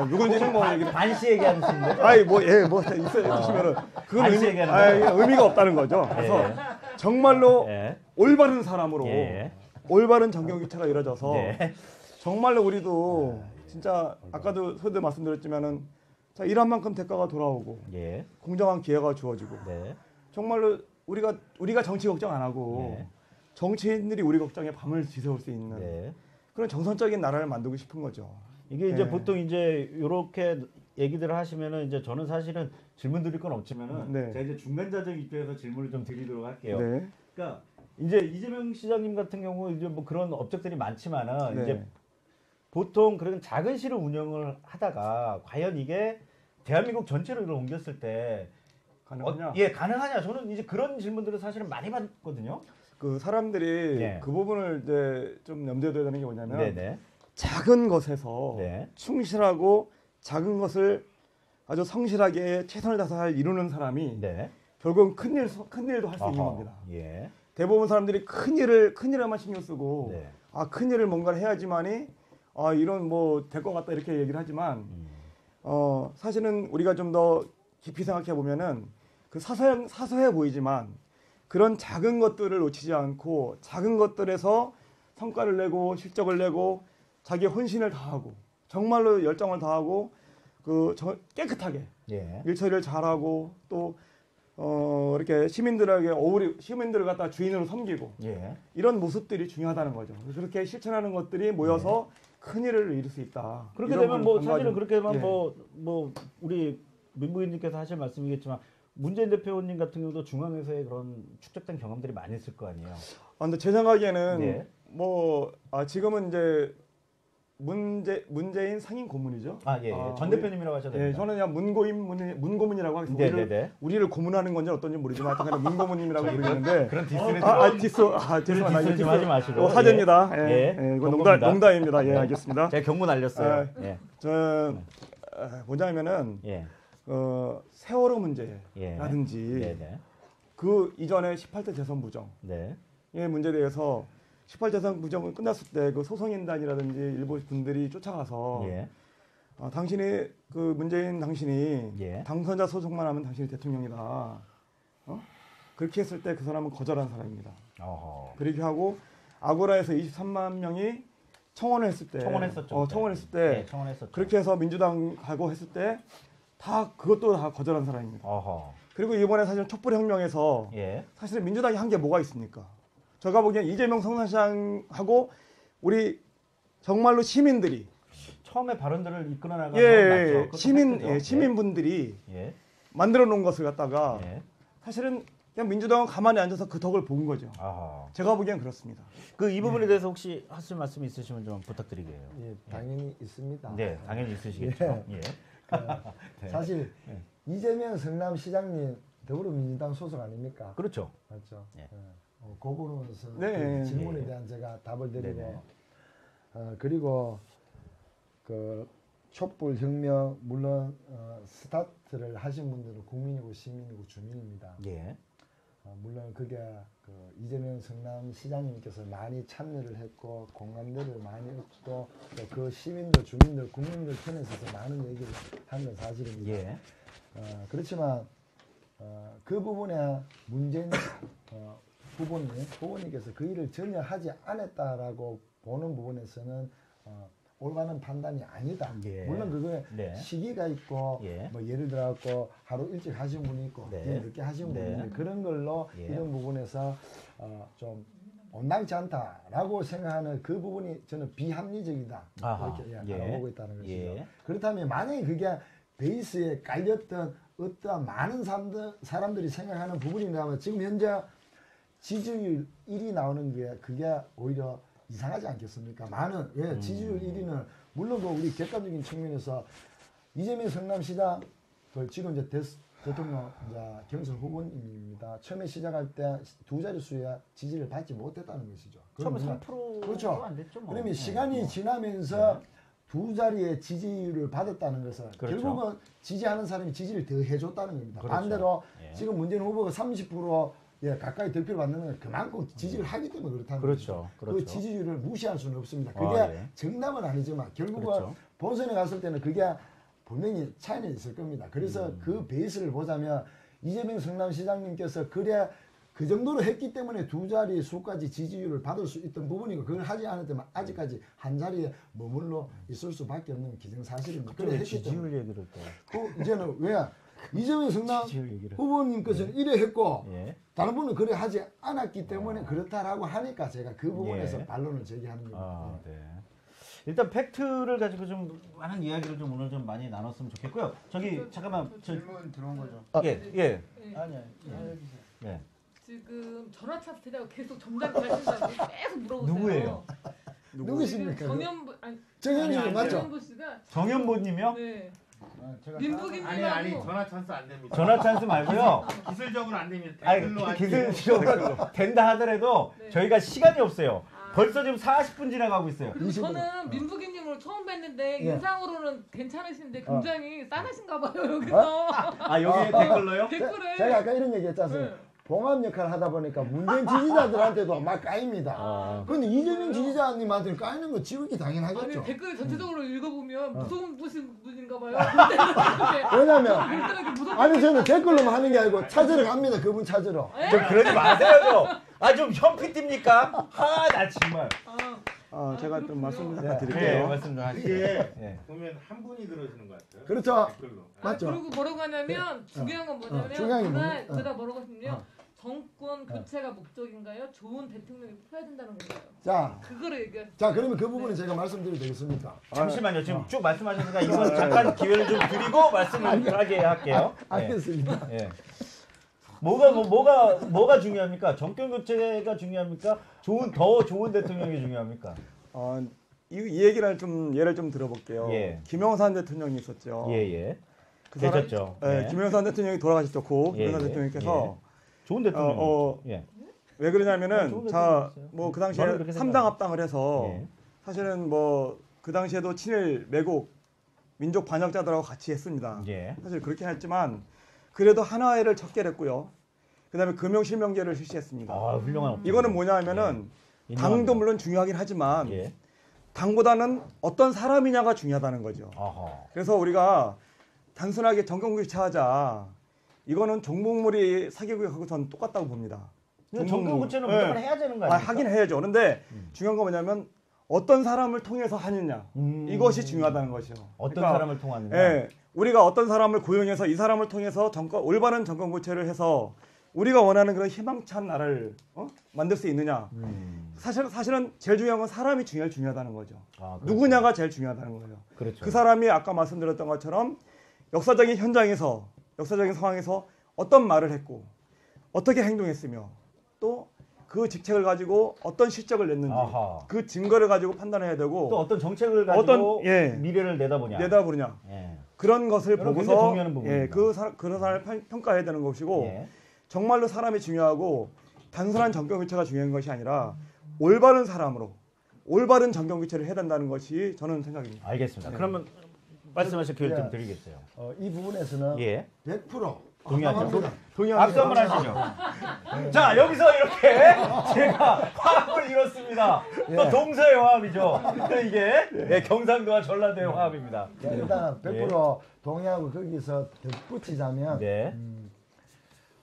누군지는 뭐 얘기를 반씨 얘기하는 분인데. 뭐 있어요 치면은 그건 반씨 얘기하는 의미가 없다는 거죠. 그래서 정말로 예. 올바른 사람으로 예. 올바른 정경교체가 이루어져서 예. 정말로 우리도 진짜 아까도 서두 말씀드렸지만은 자, 일한 만큼 대가가 돌아오고 예. 공정한 기회가 주어지고 네. 정말로 우리가 정치 걱정 안 하고 예. 정치인들이 우리 걱정에 밤을 지새울 수 있는 네. 그런 정선적인 나라를 만들고 싶은 거죠. 이게 이제 예. 보통 이제 이렇게 얘기들을 하시면은 이제 저는 사실은 질문 드릴 건 없지만은 네. 제가 이제 중간자적 입장에서 질문을 좀 드리도록 할게요. 네. 그러니까 이제 이재명 시장님 같은 경우 이제 뭐 그런 업적들이 많지만은 네. 이제 보통 그런 작은 시를 운영을 하다가 과연 이게 대한민국 전체로 이걸 옮겼을 때 가능하냐? 예, 가능하냐? 저는 이제 그런 질문들을 사실은 많이 받거든요. 그 사람들이 예. 그 부분을 이제 좀 염두에 둬야 되는 게 뭐냐면 네네. 작은 것에서 네. 충실하고 작은 것을 아주 성실하게 최선을 다해서 이루는 사람이 네. 결국은 큰 일도 할 수 있는 어허. 겁니다. 예. 대부분 사람들이 큰 일에만 신경 쓰고 네. 큰 일을 뭔가를 해야지만이 이런 뭐 될 것 같다 이렇게 얘기를 하지만 사실은 우리가 좀 더 깊이 생각해 보면은 그 사소해 보이지만 그런 작은 것들을 놓치지 않고 작은 것들에서 성과를 내고 실적을 내고 자기 혼신을 다하고 정말로 열정을 다하고 깨끗하게 예. 일 처리를 잘하고 또 이렇게 시민들을 갖다 주인으로 섬기고 예. 이런 모습들이 중요하다는 거죠. 그렇게 실천하는 것들이 모여서 큰 일을 이룰 수 있다. 그렇게 이런 되면 뭐 걸 사실은 그렇게 되면 예. 뭐 우리 민부인님께서 하실 말씀이겠지만 문재인 대표님 같은 경우도 중앙에서의 그런 축적된 경험들이 많이 있을 거 아니에요. 근데 제 생각에는 네. 지금은 이제 문재인 상임 고문이죠. 예. 전 대표님이라고 하셔도 됩니다. 저는 그냥 문고문이라고 하겠습니다. 네네네. 우리를 고문하는 건지 어떤지 모르지만 하여튼 문고문님이라고 부르는데 그런 디스는 디스 좀 하지 마시고. 사죄입니다. 예. 이거 농담입니다. 예, 알겠습니다. 제가 경고 날렸어요. 예. 뭐냐면은 예. 세월호 문제라든지 네네. 그 이전에 18대 대선 부정의 네. 문제에 대해서 18대 대선 부정이 끝났을 때 그 소송인단이라든지 일부 분들이 쫓아가서 예. 당신이 문재인 당신이 예. 당선자 소송만 하면 당신이 대통령이다. 그렇게 했을 때 그 사람은 거절한 사람입니다. 어허. 그렇게 하고 아고라에서 23만 명이 청원을 했을 때 청원했었죠. 청원했을 때 네, 청원했었죠. 그렇게 해서 민주당 가고 했을 때 그것도 다 거절한 사람입니다. 어허. 그리고 이번에 사실 촛불혁명에서 예. 사실은 민주당이 한 게 뭐가 있습니까? 제가 보기엔 이재명 성남시장하고 우리 정말로 시민들이 처음에 발언들을 이끌어 나가는 건 맞죠. 시민분들이 예. 만들어 놓은 것을 갖다가 예. 사실은 그냥 민주당은 가만히 앉아서 그 덕을 본 거죠. 아하. 제가 보기엔 그렇습니다. 이 부분에 대해서 혹시 하실 말씀 있으시면 좀 부탁드리게요. 예, 당연히 있습니다. 네, 당연히 있으시겠죠. 예. 네. 사실 네. 이재명 성남시장님 더불어민주당 소속 아닙니까? 그렇죠. 맞죠. 예. 그 부분에서 네. 그 질문에 예. 대한 제가 답을 드리고 네네. 그리고 그 촛불 혁명 물론 스타트를 하신 분들은 국민이고 시민이고 주민입니다. 예. 물론 그게 이재명 성남시장님께서 많이 참여를 했고 공감대를 많이 얻고 또 그 시민들, 주민들, 국민들 편에 서서 많은 얘기를 한 건 사실입니다. 예. 그렇지만 그 부분에 문재인 후보님께서 그 일을 전혀 하지 않았다라고 보는 부분에서는 올바른 판단이 아니다. 예. 물론 그거에 네. 시기가 있고 예. 뭐 예를 들어갖고 하루 일찍 하신 분이 있고 네. 늦게 하신 네. 분이 있는데 그런 걸로 예. 이런 부분에서 좀 온당치 않다라고 생각하는 그 부분이 저는 비합리적이다. 아하. 그렇게 예. 바라보고 있다는 것이죠. 예. 그렇다면 만약에 그게 베이스에 깔렸던 어떠한 많은 사람들이 생각하는 부분이라면 지금 현재 지지율 1위 나오는 게 그게 오히려 이상하지 않겠습니까? 많은 왜 지지율 1위는 물론 그 우리 객관적인 측면에서 이재명 성남시장 그 지금 이제 대통령 이제 경선 후보님입니다. 처음에 시작할 때 두 자릿수의 지지를 받지 못했다는 것이죠. 처음에 그러면 3%도 그렇죠. 안 됐죠. 뭐. 그러면 시간이 지나면서 두 자리의 지지율을 받았다는 것은 그렇죠. 결국은 지지하는 사람이 지지를 더 해줬다는 겁니다. 그렇죠. 반대로 예. 지금 문재인 후보가 30% 가까이 득표를 받는 건 그만큼 지지를 하기 때문에 그렇다는 그렇죠. 거죠. 그렇죠. 그 지지율을 무시할 수는 없습니다. 그게 예. 정답은 아니지만 결국은 그렇죠. 본선에 갔을 때는 그게 분명히 차이는 있을 겁니다. 그래서 그 베이스를 보자면 이재명 성남시장님께서 그래 그 정도로 했기 때문에 두 자리 수까지 지지율을 받을 수 있던 부분이고 그걸 하지 않았다면 아직까지 한 자리에 머물러 있을 수밖에 없는 기정사실입니다. 그래 했기 때문에 지지율 얘기를 또. 그 이제는 왜 이재명 성남 지지율 얘기를. 후보님께서는 이래 했고 예. 다른 분은 그래 하지 않았기 때문에 그렇다라고 하니까 제가 그 부분에서 예. 반론을 제기하는 겁니다. 아, 네. 일단 팩트를 가지고 좀 많은 이야기를 좀 오늘 좀 많이 나눴으면 좋겠고요. 저기 잠깐만 질문 들어온 거죠. 예. 아니요. 예. 지금 전화 차트라고 계속 점잖게 하신다고 계속 물어보세요. 누구예요? 누구십니까? 정연보 아니 정현진 맞죠? 정연보 씨가 정연보님이요? 네. 제가 민부기님하고 아니 전화 찬스 안 됩니다. 전화 찬스 말고요. 기술적으로 안 됩니다. 아니 댓글로 기술적으로 된다 하더라도 네. 저희가 시간이 없어요. 아. 벌써 지금 40분 지나가고 있어요. 그리고 20분. 저는 민부기님을 처음 뵀는데 예. 인상으로는 괜찮으신데 굉장히 싸나신가 봐요 여기서 아 여기 댓글로요? 댓글에 제가 아까 이런 얘기 했지 않습니까? 네. 봉합 역할을 하다 보니까 문재인 지지자들한테도 막 까입니다. 아. 그런데 이재명 지지자님한테는 까이는 거 지우기 당연하겠죠. 아니 댓글 전체적으로 읽어보면 무서운 분인가 봐요. 왜냐면 무섭게 아니 저는 댓글로만 하는 게 아니고 찾으러 갑니다. 그분 찾으러. 좀 그러지 마세요 좀. 아 좀 현피입니까? 나 정말. 제가 좀 그렇군요. 말씀 네. 잠깐 네, 드릴게요. 말씀 좀 하시죠. 이게 예. 보면 한 분이 그러시는 것 같아요. 그렇죠. 댓글로. 맞죠? 그리고 뭐라고 하냐면 중요한 건 뭐냐면 중요한 게 제가 뭐라고 했냐면 어. 정권 교체가 목적인가요? 좋은 대통령이 뽑혀야 된다는 건가요? 자, 그거를 얘기하시죠. 자 그러면 그 부분은 제가 말씀드려도 되겠습니까? 잠시만요. 지금 쭉 말씀하셨으니까 이건 잠깐 기회를 좀 드리고 말씀을 하게 할게요. 알겠습니다. 예. 뭐가 중요합니까? 정권 교체가 중요합니까? 더 좋은 대통령이 중요합니까? 이 얘기를 좀 예를 좀 들어볼게요. 예. 김영삼 대통령이 있었죠. 예. 그 사람- 되셨죠. 네, 예. 김영삼 대통령이 돌아가셨죠. 고 예, 김영삼 예. 대통령께서 좋은 대통령. 예. 왜 좋은 그러냐면은 대통령이었어요. 뭐 그 당시에 저는 그렇게 3당 합당을 해서 예. 사실은 뭐 그 당시에도 친일 매국 민족 반역자들하고 같이 했습니다. 예. 사실 그렇게 했지만 그래도 하나회를 척결했고요. 그다음에 금융실명제를 실시했습니다. 아, 훌륭한. 이거는 뭐냐 하면은 예. 당도 물론 중요하긴 하지만 예. 당보다는 어떤 사람이냐가 중요하다는 거죠. 아하. 그래서 우리가 단순하게 정권 교체하자 이거는 종북물이 사기구역하고 저는 똑같다고 봅니다. 정권 교체는 네. 무조건 해야 되는 거 아닙니까? 하긴 해야죠. 그런데 중요한 건 뭐냐면 어떤 사람을 통해서 하느냐 이것이 중요하다는 것이죠. 어떤 그러니까, 사람을 통하느냐. 예, 우리가 어떤 사람을 고용해서 이 사람을 통해서 올바른 정권 교체를 해서 우리가 원하는 그런 희망찬 나라를 만들 수 있느냐. 사실은 제일 중요한 건 사람이 중요하다는 거죠. 아, 그렇죠. 누구냐가 제일 중요하다는 거예요. 그렇죠. 그 사람이 아까 말씀드렸던 것처럼 역사적인 현장에서 역사적인 상황에서 어떤 말을 했고 어떻게 행동했으며 또 그 직책을 가지고 어떤 실적을 냈는지 아하. 그 증거를 가지고 판단해야 되고 또 어떤 정책을 가지고 예. 미래를 내다보냐. 내다보느냐 예. 그런 것을 여러 보고서 굉장히 중요한 부분입니다. 그런 사람을 평가해야 되는 것이고 예. 정말로 사람이 중요하고 단순한 정권 교체가 중요한 것이 아니라 올바른 사람으로 올바른 정권 교체를 해야 된다는 것이 저는 생각입니다. 알겠습니다. 그러면 말씀하신 기회를 예. 좀 드리겠어요. 이 부분에서는 예. 100% 동의하죠. 합당합니다. 박수 한번 하시죠. 자, 여기서 이렇게 제가 화합을 이뤘습니다. 또 동서의 화합이죠. 이게 경상도와 전라도의 화합입니다. 일단 100% 동의하고 거기서 덧붙이자면 네.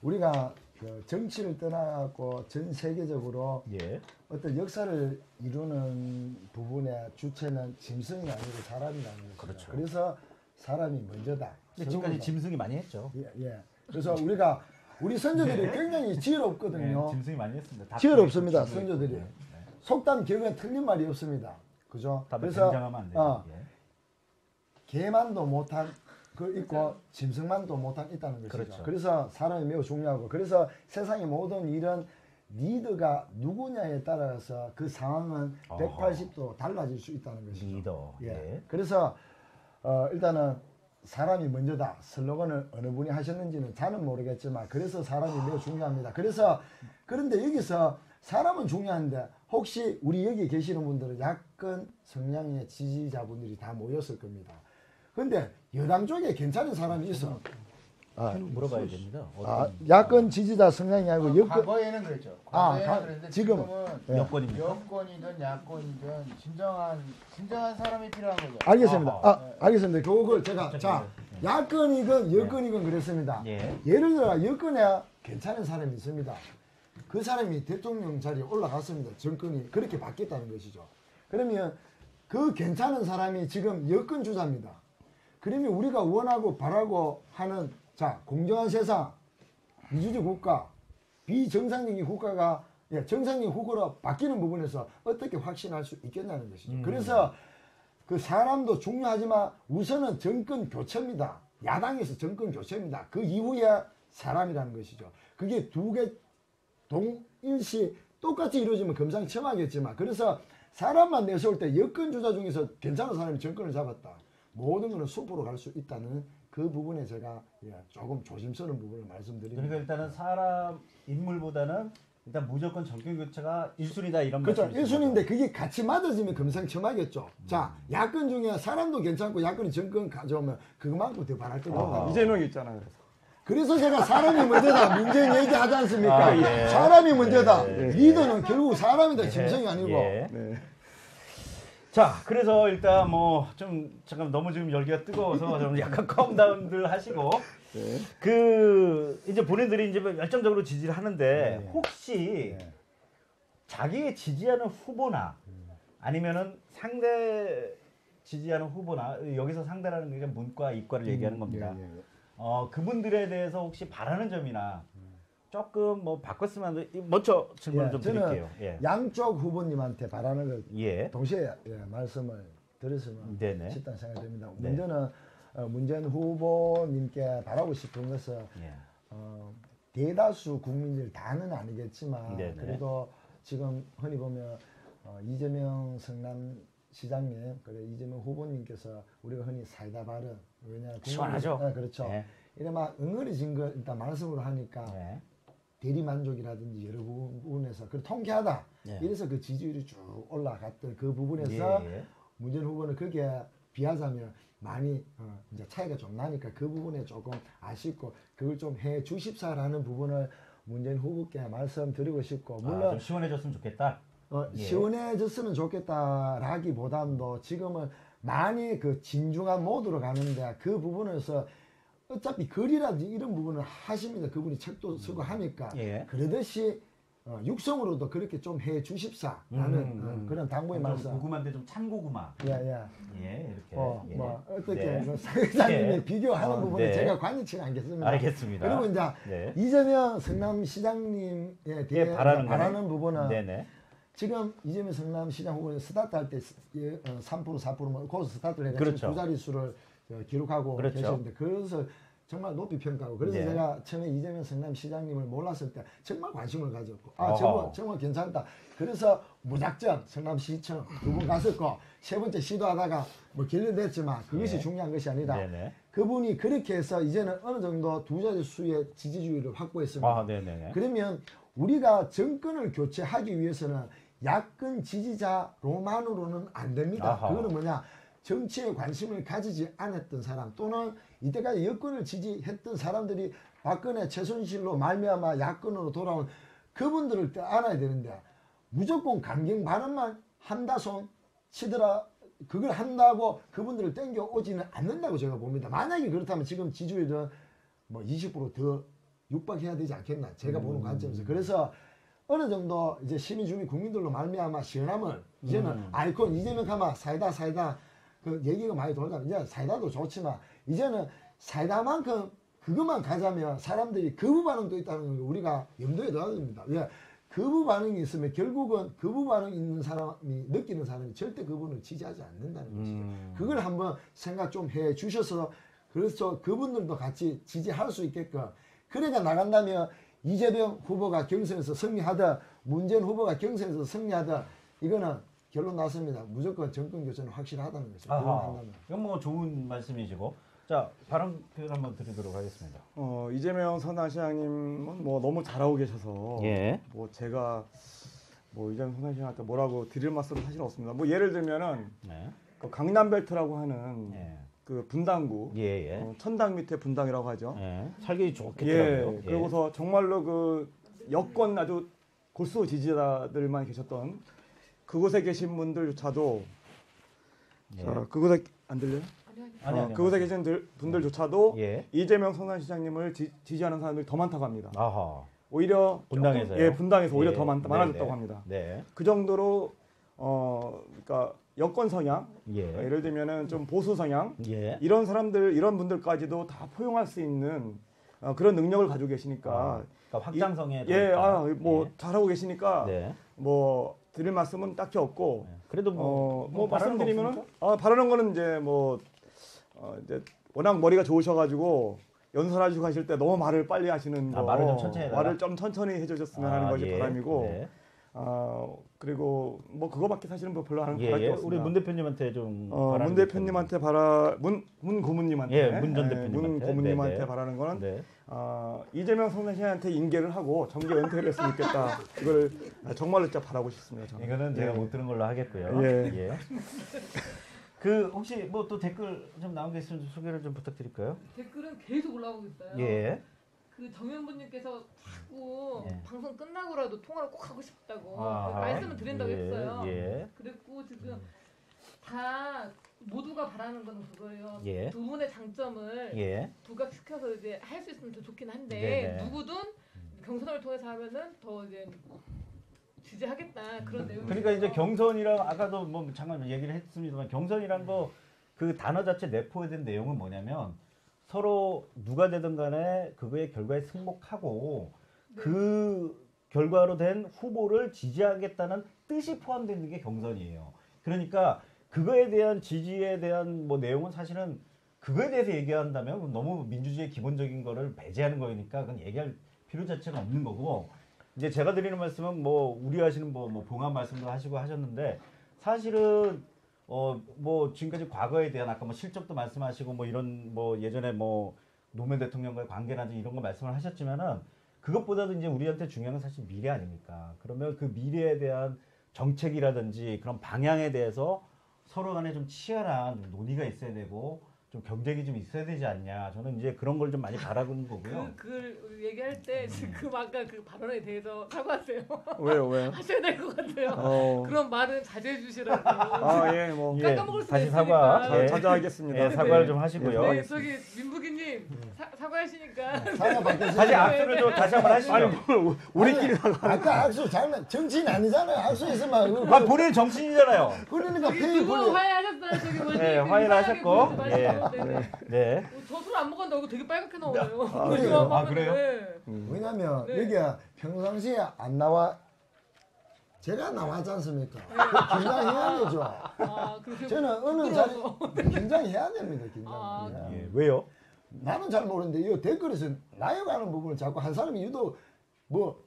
우리가 그 정치를 떠나고 전 세계적으로 예. 어떤 역사를 이루는 부분의 주체는 짐승이 아니고 사람이라는 것이죠. 그렇죠. 그래서 사람이 먼저다. 근데 지금까지 짐승이 많이 했죠. 예, 예. 그래서 우리 선조들이 굉장히 지혜롭거든요. 네, 짐승이 많이 했습니다. 지혜롭습니다, 닭도 있고, 선조들이. 네, 네. 속담 기억에 틀린 말이 없습니다. 그죠? 다들 그래서 등장하면 안 돼요. 예. 개만도 못한 그 있고 짐승만도 못한 있다는 것이죠. 그렇죠. 그래서 사람이 매우 중요하고 그래서 세상의 모든 일은 리더가 누구냐에 따라서 그 상황은 어허. 180도 달라질 수 있다는 것이죠. 리더. 예. 예. 그래서 일단은 사람이 먼저다 슬로건을 어느 분이 하셨는지는 저는 모르겠지만 그래서 사람이 매우 중요합니다. 그런데 여기서 사람은 중요한데 혹시 우리 여기 계시는 분들은 야권 성향의 지지자분들이 다 모였을 겁니다. 근데 여당 쪽에 괜찮은 사람이 있어. 물어봐야 됩니다. 야권 지지자 성향이 아니고 여권 과거에는 그랬죠. 과거에는 그랬는데 지금은 지금은 예. 여권입니까? 여권이든 야권이든 진정한 사람이 필요한 거죠. 알겠습니다. 아하. 알겠습니다. 그걸 제가 야권이건 여권이건 그랬습니다. 예. 예를 들어 여권에 괜찮은 사람이 있습니다. 그 사람이 대통령 자리에 올라갔습니다. 정권이 그렇게 바뀌었다는 것이죠. 그러면 그 괜찮은 사람이 지금 여권 주자입니다. 그러면 우리가 원하고 바라고 하는 공정한 세상, 민주주의 국가, 비정상적인 국가가 정상적인 국가로 바뀌는 부분에서 어떻게 확신할 수 있겠냐는 것이죠. 그래서 그 사람도 중요하지만 우선은 정권 교체입니다. 야당에서 정권 교체입니다. 그 이후에 사람이라는 것이죠. 그게 두 개 동일시 똑같이 이루어지면 금상첨화겠지만 그래서 사람만 내세울 때 여권 주자 중에서 괜찮은 사람이 정권을 잡았다. 모든 것은 숲으로 갈 수 있다는 그 부분에 제가 조금 조심스러운 부분을 말씀드립니다. 그러니까 일단은 사람 인물보다는 일단 무조건 정권 교체가 1순위다 이런 그렇죠. 말씀이시죠? 1순위인데 그게 같이 맞아지면 금상첨화겠죠. 자, 야권 중에 사람도 괜찮고 야권이 정권 가져오면 그것만큼 더 바랄 것도 없다. 이재명이 있잖아요. 그래서 제가 사람이 먼저다. 문재인 얘기하지 않습니까? 아, 예. 사람이 먼저다. 예. 리더는 결국 사람이다. 짐승이 아니고. 예. 네. 자, 그래서 일단 뭐 좀 잠깐 너무 지금 열기가 뜨거워서 좀 약간 컴다운들 하시고 그 이제 본인들이 이제 열정적으로 지지를 하는데 혹시 자기 지지하는 후보나 아니면은 상대 지지하는 후보나 여기서 상대라는 게 문과 이과를 얘기하는 겁니다. 그분들에 대해서 혹시 바라는 점이나 조금 뭐 바꿨으면 먼저 질문을 좀 저는 드릴게요. 예. 양쪽 후보님한테 바라는 걸 예. 동시에 말씀을 드렸으면 네네. 싶다는 생각이 듭니다. 네. 먼저는 문재인 후보님께 바라고 싶은 것은 예. 대다수 국민들 다는 아니겠지만 네네. 그래도 지금 흔히 보면 이재명 성남시장님 그리고 이재명 후보님께서 우리가 흔히 사이다 발언 왜냐 시원하죠. 네, 그렇죠. 예. 이래 막 응어리진 거 일단 말씀으로 하니까 예. 대리 만족이라든지 여러 부분에서 그 통쾌하다. 예. 이래서 그 지지율이 쭉 올라갔던 그 부분에서 예. 문재인 후보는 거기에 비하자면 많이 이제 차이가 좀 나니까 그 부분에 조금 아쉽고 그걸 좀 해 주십사라는 부분을 문재인 후보께 말씀드리고 싶고 물론 좀 시원해졌으면 좋겠다. 예. 시원해졌으면 좋겠다라기보다도 지금은 많이 그 진중한 모드로 가는데 그 부분에서 어차피 글이라든지 이런 부분을 하십니다. 그분이 책도 쓰고 하니까 예. 그러듯이 육성으로도 그렇게 좀 해 주십사라는 그런 당부의 좀 말씀. 고구마인데 좀 찬고구마. 예. 예, 이렇게. 예. 뭐 어떻게 네. 그 사회자님이 예. 비교하는 부분은 네. 제가 관여치는 않겠습니다. 알겠습니다. 그리고 이제 네. 이재명 성남시장님에 대해 바라는 부분은 네네. 지금 이재명 성남시장 후보 스타트 할 때 3% 4% 거기서 스타트를 해서 그렇죠. 두 자릿수를 기록하고 그렇죠. 계시는데 그래서 정말 높이 평가하고 그래서 네. 제가 처음에 이재명 성남시장님을 몰랐을 때 정말 관심을 가졌고 어허. 정말 괜찮다. 그래서 무작정 성남시청 두 번 갔었고 세 번째 시도하다가 뭐 결렬됐지만 그것이 네. 중요한 것이 아니다. 네네. 그분이 그렇게 해서 이제는 어느 정도 두 자릿수의 지지율을 확보했습니다. 네네네. 그러면 우리가 정권을 교체하기 위해서는 야권 지지자로만으로는 안 됩니다. 아하. 그거는 뭐냐? 정치에 관심을 가지지 않았던 사람 또는 이때까지 여권을 지지했던 사람들이 박근혜 최순실로 말미암아 야권으로 돌아온 그분들을 알아야 되는데 무조건 강경 발언만 한다손 치더라 그걸 한다고 그분들을 땡겨 오지는 않는다고 제가 봅니다. 만약에 그렇다면 지금 지지율은 뭐 20%더 육박해야 되지 않겠나 제가 보는 관점에서. 음. 그래서 어느 정도 이제 시민 주민 국민들로 말미암아 시원함을 이제는 아이콘 이재명 가마 사이다 그 얘기가 많이 돌잖아요. 이제 사이다도 좋지만 이제는 사이다만큼 그것만 가자면 사람들이 거부 반응도 있다는 걸 우리가 염두에 둬야 됩니다. 예. 거부 반응이 있으면 결국은 거부 반응 있는 사람이 느끼는 사람이 절대 그분을 지지하지 않는다는 것이죠. 그걸 한번 생각 좀 해 주셔서 그래서 그분들도 같이 지지할 수 있게끔 그러니까 나간다면 이재명 후보가 경선에서 승리하든 문재인 후보가 경선에서 승리하든 이거는 결론 났습니다. 무조건 정권 교체는 확실하다는 거죠. 아하. 이건 뭐 좋은 말씀이시고 자 발언 표현 한번 드리도록 하겠습니다. 이재명 선대시장님은 뭐 너무 잘하고 계셔서 예. 뭐 제가 뭐 이재명 선대시장한테 뭐라고 드릴 말씀은 사실 없습니다. 뭐 예를 들면은 네. 그 강남벨트라고 하는 예. 그 분당구 예. 천당 밑에 분당이라고 하죠. 예. 살기 좋겠더라고요. 예. 그러고서 정말로 그 여권 아주 골수 지지자들만 계셨던 그곳에 계신 분들조차도 예. 자, 그곳에 안 들려요? 아니. 그곳에 계신 분들조차도 예. 이재명 성남시장님을 지지하는 사람들이 더 많다고 합니다. 아하. 오히려 분당에서요? 조금, 예, 분당에서 오히려 예. 더 많아졌다고 네. 합니다. 네. 그 정도로 그러니까 여권 성향, 예. 예를 들면은 좀 보수 성향 예. 이런 사람들 이런 분들까지도 다 포용할 수 있는 그런 능력을 가지고 계시니까 그러니까 확장성에 예, 뭐 예. 잘하고 계시니까 네. 뭐 드릴 말씀은 딱히 없고 그래도 뭐 바라는 거 말씀드리면은 없습니까? 바라는 거는 이제 이제 워낙 머리가 좋으셔가지고 연설하시고 하실 때 너무 말을 빨리 하시는 거 말을 좀 천천히 해달라? 말을 좀 천천히 해주셨으면 하는 것이 예. 바람이고 네. 그리고 뭐 그거밖에 사실은 뭐 별로 하는 예, 바랄 게 예. 없습니다. 우리 문 대표님한테 좀 문 대표님한테 문 고문님한테 예, 문전 문 대표님한테. 고문님한테 네, 네. 바라는 거는 네. 이재명 선대시장한테 인계를 하고 정계 은퇴를 했으면 좋겠다. 이걸 정말로 진짜 바라고 싶습니다. 저는. 이거는 제가 예. 못 들은 걸로 하겠고요. 예. 그 혹시 뭐 또 댓글 좀 나온 게 있으면 소개를 좀 부탁드릴까요? 댓글은 계속 올라오고 있어요. 예. 그 정현부님께서 자꾸 예. 방송 끝나고라도 통화를 꼭 하고 싶다고 아, 말씀을 드린다고 예, 했어요. 예. 그랬고 지금 다 모두가 바라는 건 그거예요. 예. 두 분의 장점을 예. 부각시켜서 이제 할 수 있으면 더 좋긴 한데 네네. 누구든 경선을 통해서 하면은 더 이제 지지하겠다 그런 내용. 그러니까 이제 경선이랑 아까도 뭐 잠깐 얘기를 했습니다만 경선이란 거 그 단어 자체 내포된 내용은 뭐냐면 서로 누가 되든 간에 그거의 결과에 승복하고 네. 그 결과로 된 후보를 지지하겠다는 뜻이 포함되는 게 경선이에요. 그러니까 그거에 대한 지지에 대한 뭐 내용은 사실은 그거에 대해서 얘기한다면 너무 민주주의의 기본적인 거를 배제하는 거니까 그건 얘기할 필요 자체가 없는 거고 이제 제가 드리는 말씀은 뭐 우려하시는 뭐 봉합 말씀도 하시고 하셨는데 사실은 뭐 지금까지 과거에 대한 아까 뭐 실적도 말씀하시고 뭐 이런 뭐 예전에 뭐 노무현 대통령과의 관계라든지 이런 거 말씀을 하셨지만은 그것보다도 이제 우리한테 중요한 건 사실 미래 아닙니까? 그러면 그 미래에 대한 정책이라든지 그런 방향에 대해서 서로 간에 좀 치열한 논의가 있어야 되고 좀 경쟁이 좀 있어야 되지 않냐. 저는 이제 그런 걸 좀 많이 바라는 거고요. 그 얘기할 때 지금 아까 그 발언에 대해서 사과하세요. 왜요? 하셔야 될 것 같아요. 그런 말은 자제해 주시라고. 예, 뭐 예, 까먹을 수도 다시 있으니까. 사과. 예. 자제하겠습니다. 예, 사과를 좀 하시고요. 네, 저기 민부기님 사과하시니까. 사과 받겠습니다. 다시 악수를 좀 다시 한번 하시죠. 우리끼리 아까 악수 장난 정치인 아니잖아요. 악수 있으면 본인 정치인이잖아요. 그러니까 저기 페이 두분 불러. 화해하셨어요. 저기 뭐지? 네, 화해를 하셨고. 예. 네. 네. 저술 안 먹었는데 얼굴 되게 빨갛게 나오네요. 그래요? 아, 그래요? 네. 왜냐면 네. 여기가 평상시에 안 나와 제가 나왔지 않습니까? 긴장해야 되죠. 그렇게 저는 어느 자리 긴장해야 됩니다. 긴장. 아, 예. 왜요? 나는 잘 모르는데 이 댓글에서 나열하는 부분을 자꾸 한 사람이 유독 뭐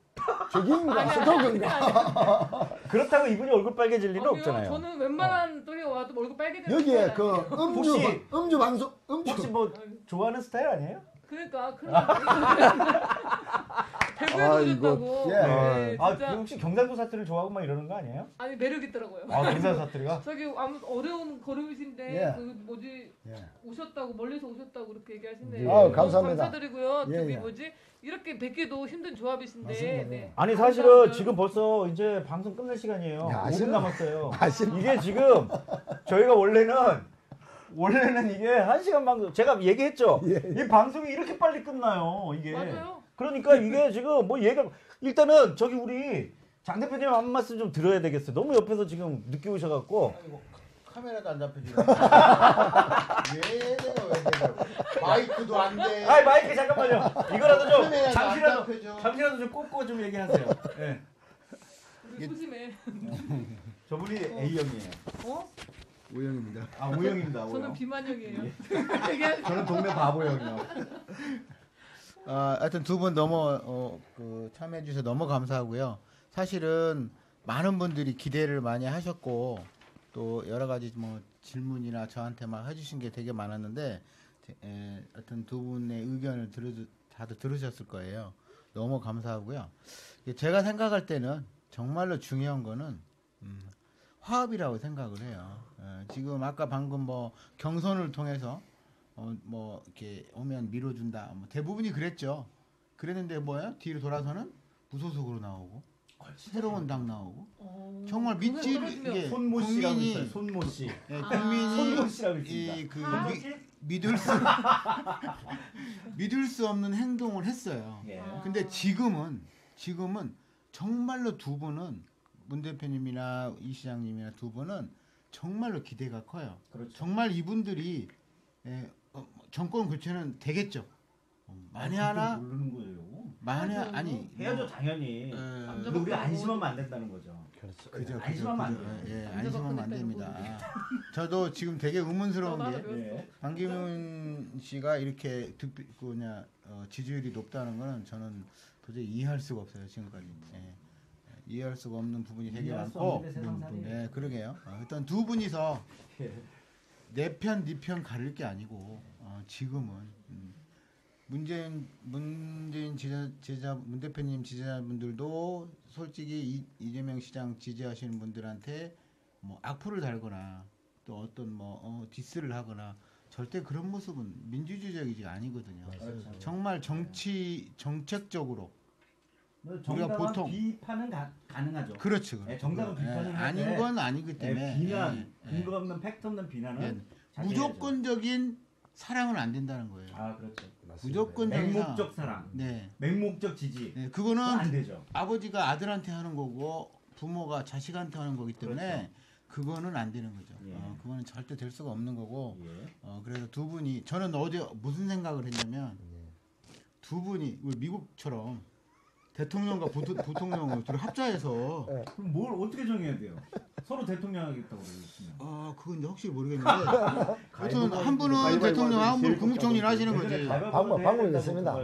저기인가 스토커인가 그렇다고 이분이 얼굴 빨개질 리는 아니요, 없잖아요. 저는 웬만한 쪽에 와도 얼굴 빨개지는 여기에 스타일 그 아니에요. 혹시- 음주 방송 혹시 뭐 좋아하는 스타일 아니에요? 그러니까 그런 대구에서 오셨다고. 예. 네, 아, 진짜 혹시 경상도 사투리 좋아하고 막 이러는 거 아니에요? 아니 매력 있더라고요. 아, 경상도 사투리가? 저기 아무 어려운 걸음이신데 예. 그 뭐지 예. 오셨다고 멀리서 오셨다고 그렇게 얘기하시네. 예. 너무 감사합니다. 감사드리고요. 예, 저기 예. 뭐지 이렇게 뵙기도 힘든 조합이신데. 맞습니다. 네. 아니 사실은 감사합니다. 지금 벌써 이제 방송 끝날 시간이에요. 야, 5분 남았어요. 아쉽다. 이게 지금 저희가 원래는 이게 1시간 방송 제가 얘기했죠. 예. 이 방송이 이렇게 빨리 끝나요. 이게 맞아요. 그러니까 이게 지금 뭐 얘가 일단은 저기 우리 장 대표님 한 말씀 좀 들어야 되겠어요. 너무 옆에서 지금 늦게 오셔갖고. 카메라도 안 잡혀지네. 왜 내가 마이크도 안 돼. 아이 마이크 잠깐만요. 이거라도 좀 카메라도 잠시라도 안 잡혀져. 잠시라도 좀 꽂고 좀 얘기하세요. 예. 우리 소심해. 저분이 A형이에요. 어? 우영입니다. 아 O형입니다. 저는 O형. 비만형이에요. 저는 동네 바보형이요. 하여튼 두 분 너무 참여해 주셔서 너무 감사하고요. 사실은 많은 분들이 기대를 많이 하셨고 또 여러 가지 뭐 질문이나 저한테 막 해주신 게 되게 많았는데 하여튼 두 분의 의견을 다들 들으셨을 거예요. 너무 감사하고요. 제가 생각할 때는 정말로 중요한 거는 화합이라고 생각을 해요. 지금 아까 방금 뭐 경선을 통해서 뭐 이렇게 오면 밀어준다. 뭐 대부분이 그랬죠. 그랬는데 뭐야? 뒤로 돌아서는 무소속으로 나오고 새로운 당 나오고 정말 믿지 이게 손모 씨라고 국민이 있어요. 손모 씨. 국민이 손모 씨라고 있습니다. 믿을 수 없는 행동을 했어요. 예. 근데 지금은 정말로 두 분은 문 대표님이나 이 시장님이나 두 분은 정말로 기대가 커요. 그렇죠. 정말 이분들이 정권 교체는 되겠죠. 만에 하나 모르는 거예요. 만에 아니 해야죠 당연히. 근데 우리가 안심하면 안 된다는 거죠. 그렇죠. 안심하면 안 돼요. 예, 안심하면 안 됩니다. 저도 지금 되게 의문스러운 게 예. 반기문 씨가 이렇게 지지율이 높다는 거는 저는 도저히 이해할 수가 없어요 지금까지. 이해할 수가 없는 부분이 되게 이해할 수 많고. 없는데 세상살이. 네, 그러게요. 일단 두 분이서 예. 내 편, 네 편 가릴 게 아니고 지금은 문재인 문 대표님 지지자분들도 솔직히 이재명 시장 지지하시는 분들한테 뭐 악플을 달거나 또 어떤 디스를 하거나 절대 그런 모습은 민주주의적이지 아니거든요. 그렇죠. 정말 정책적으로 정당한 보통- 비판은 가능하죠. 그렇죠. 네, 정당한 비판을 할 아닌 때 건 아니기 때문에 비난, 근거 없는 팩트 없는 비난은 자제해야죠. 무조건적인 사랑은 안 된다는 거예요. 아 그렇죠. 무조건적인 맹목적 사랑, 네. 맹목적 지지. 네, 그건 안 그거는 되죠. 아버지가 아들한테 하는 거고 부모가 자식한테 하는 거기 때문에 그거는 안 되는 거죠. 예. 그거는 절대 될 수가 없는 거고. 예. 그래서 두 분이 저는 어제 무슨 생각을 했냐면 두 분이 우리 미국처럼 대통령과 부통령을 둘이 합자해서 그럼 뭘 어떻게 정해야 돼요? 서로 대통령 하겠다고 그러시면. 그건 이제 확실히 모르겠는데 하여튼 한 분은 대통령 한 분은 국무총리를 하시는 거지. 방법이 있습니다.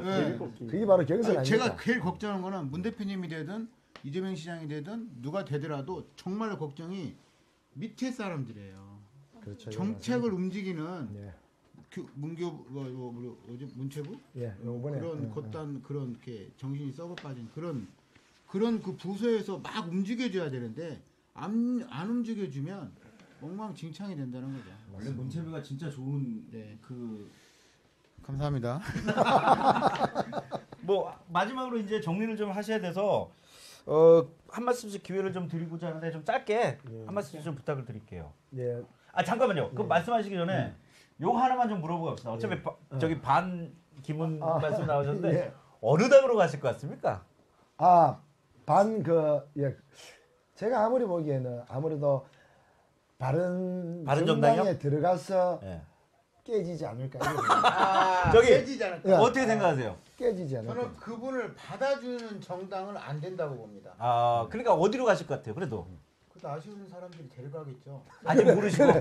그게 바로 경선 아닙니까? 제가 제일 걱정하는 거는 문 대표님이 되든 이재명 시장이 되든 누가 되더라도 정말로 걱정이 밑에 사람들이에요. 그렇죠. 정책을 움직이는 예. 문체부 예. 요번에 그런 곧단 그런 이렇게 정신이 썩어 빠진 그런 그 부서에서 막 움직여줘야 되는데 안 움직여주면 엉망진창이 된다는 거죠. 원래 문체부가 진짜 좋은 네. 감사합니다. 뭐 마지막으로 이제 정리를 좀 하셔야 돼서 한 말씀씩 기회를 좀 드리고자 하는데 좀 짧게 한 말씀씩 좀 부탁을 드릴게요. 예. 잠깐만요. 그 말씀하시기 전에 요 하나만 좀 물어보고 갑시다. 어차피 저기 반 기문 말씀 나오셨는데 예. 어느 당으로 가실 것 같습니까? 제가 아무리 보기에는 아무래도 바른 바른정당이요? 정당에 들어가서 예. 깨지지 않을까. 저기 깨지지 않을까? 예. 어떻게 생각하세요? 깨지지 않을까. 저는 그분을 받아주는 정당은 안 된다고 봅니다. 그러니까 어디로 가실 것 같아요? 그래도 그래도 아쉬운 사람들이 데려가겠죠. 아직 모르시고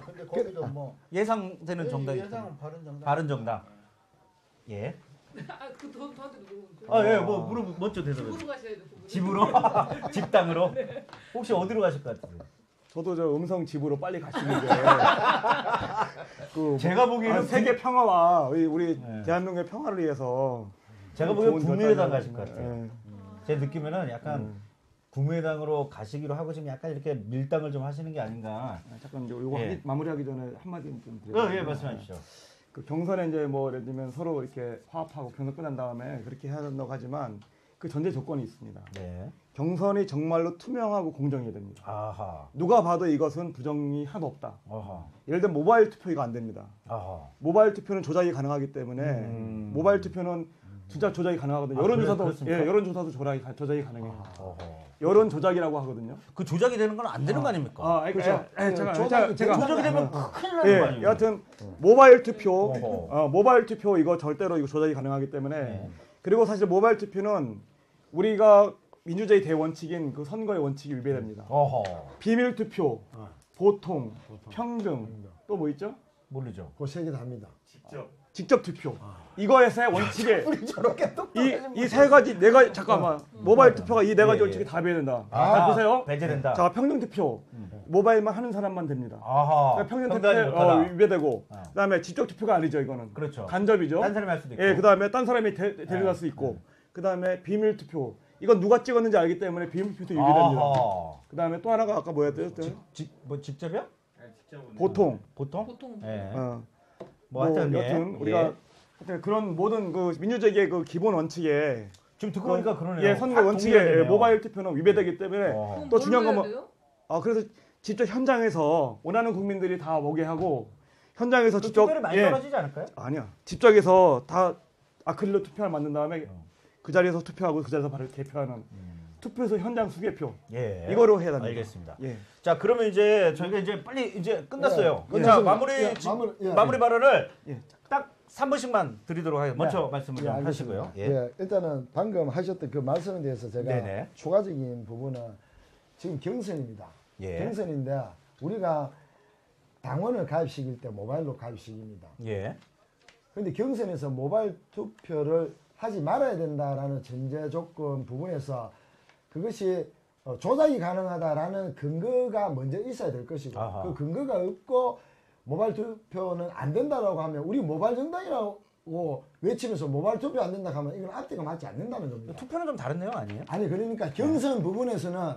근데 거기도 뭐 예상되는 정당이 예상은 바른 정당. 바른 정당. 예. 저한테 누구? 예. 뭐 물어 먼저 대답해. 집으로 가셔야죠. 그분은. 집으로? 집당으로? 혹시 어디로 가실 것 같으세요? 저도 저 음성 집으로 빨리 가시는 게 제가 보기에는 세계 평화와 우리 네. 대한민국의 평화를 위해서 제가 보기엔 좋은 국민의당 결단을- 가실 것 같아요. 제 느낌에는 약간 국민의당으로 가시기로 하고 지금 약간 이렇게 밀당을 좀 하시는 게 아닌가. 잠깐 요거 예. 마무리하기 전에 한마디 좀 드려요. 예, 말씀하십시오. 그 경선에 이제 뭐 예를 들면 서로 이렇게 화합하고 경선 끝난 다음에 그렇게 해야 된다고 하지만 그 전제 조건이 있습니다. 네. 경선이 정말로 투명하고 공정해야 됩니다. 아하. 누가 봐도 이것은 부정이 하나도 없다. 아하. 예를 들면 모바일 투표 이거 안 됩니다. 아하. 모바일 투표는 조작이 가능하기 때문에 모바일 투표는 진짜 조작이 가능하거든요. 아, 여론조사도 그렇습니까? 예, 여론조사도 조작이 가능해요. 어허. 여론 조작이라고 하거든요. 그 조작이 되는 건 안 되는 거 아닙니까? 그렇죠. 제가 조작이 되면 큰일 나는 예, 거 아닙니까? 여하튼 모바일 투표, 어허. 모바일 투표 이거 절대로 이거 조작이 가능하기 때문에 네. 그리고 사실 모바일 투표는 우리가 민주주의 대원칙인 그 선거의 원칙이 위배됩니다. 어허. 비밀 투표, 보통, 평등, 또 뭐 있죠? 모르죠. 그 세 개 다 합니다. 직접 투표. 이거에서의 원칙에 저렇게 이 세 가지 네 가지 잠깐만 모바일 투표가 이 네 가지 예, 원칙이 다 배제된다. 아, 자 보세요. 배제된다. 자 평등 투표 모바일만 하는 사람만 됩니다. 아하. 그러니까 평등 평등하지 투표 못하다. 위배되고 어. 그다음에 직접 투표가 아니죠 이거는. 그렇죠. 간접이죠. 딴 사람이 할 수도 있고. 예, 그다음에 딴 사람이 데려갈 수 있고 그다음에 비밀 투표. 이건 누가 찍었는지 알기 때문에 비밀 투표도 위배됩니다. 아하. 그다음에 또 하나가 아까 뭐였대요? 뭐 직접이요? 보통. 보통? 보통 예. 뭐 하여튼, 예. 여튼 우리가 하여튼 그런 모든 그 민주주의의 그 기본 원칙에 지금 듣고 보니까 그러네요. 예, 선거 확 원칙에 동의가 되네요. 모바일 투표는 위배되기 때문에 어. 또 중요한 건 뭐, 돼요? 그래서 직접 현장에서 원하는 국민들이 다 오게 하고 현장에서 그 직접 투표율이 많이 예, 떨어지지 않을까요? 아니야 집적에서 다 아크릴로 투표를 만든 다음에 그 자리에서 투표하고 그 자리에서 바로 개표하는 투표소 현장 수개표 예. 이거로 해야 됩니다. 알겠습니다. 예. 자, 그러면 이제 저희가 이제 빨리 이제 끝났어요. 예, 자, 끝났습니다. 마무리 예, 마무리 발언을 예. 딱 3분씩만 드리도록 하겠습니다. 먼저 말씀을 좀 알겠습니다. 하시고요. 예. 일단은 방금 하셨던 그 말씀에 대해서 제가 네네. 추가적인 부분은 지금 경선입니다. 예. 경선인데 우리가 당원을 가입시킬 때 모바일로 가입시킵니다. 예. 그런데 경선에서 모바일 투표를 하지 말아야 된다라는 전제 조건 부분에서 그것이 조작이 가능하다라는 근거가 먼저 있어야 될 것이고 아하. 그 근거가 없고 모바일 투표는 안 된다라고 하면 우리 모바일 정당이라고 외치면서 모바일 투표 안 된다 하면 이건 앞뒤가 맞지 않는다는 겁니다. 투표는 좀 다른 내용 아니에요? 아니 그러니까 경선 부분에서는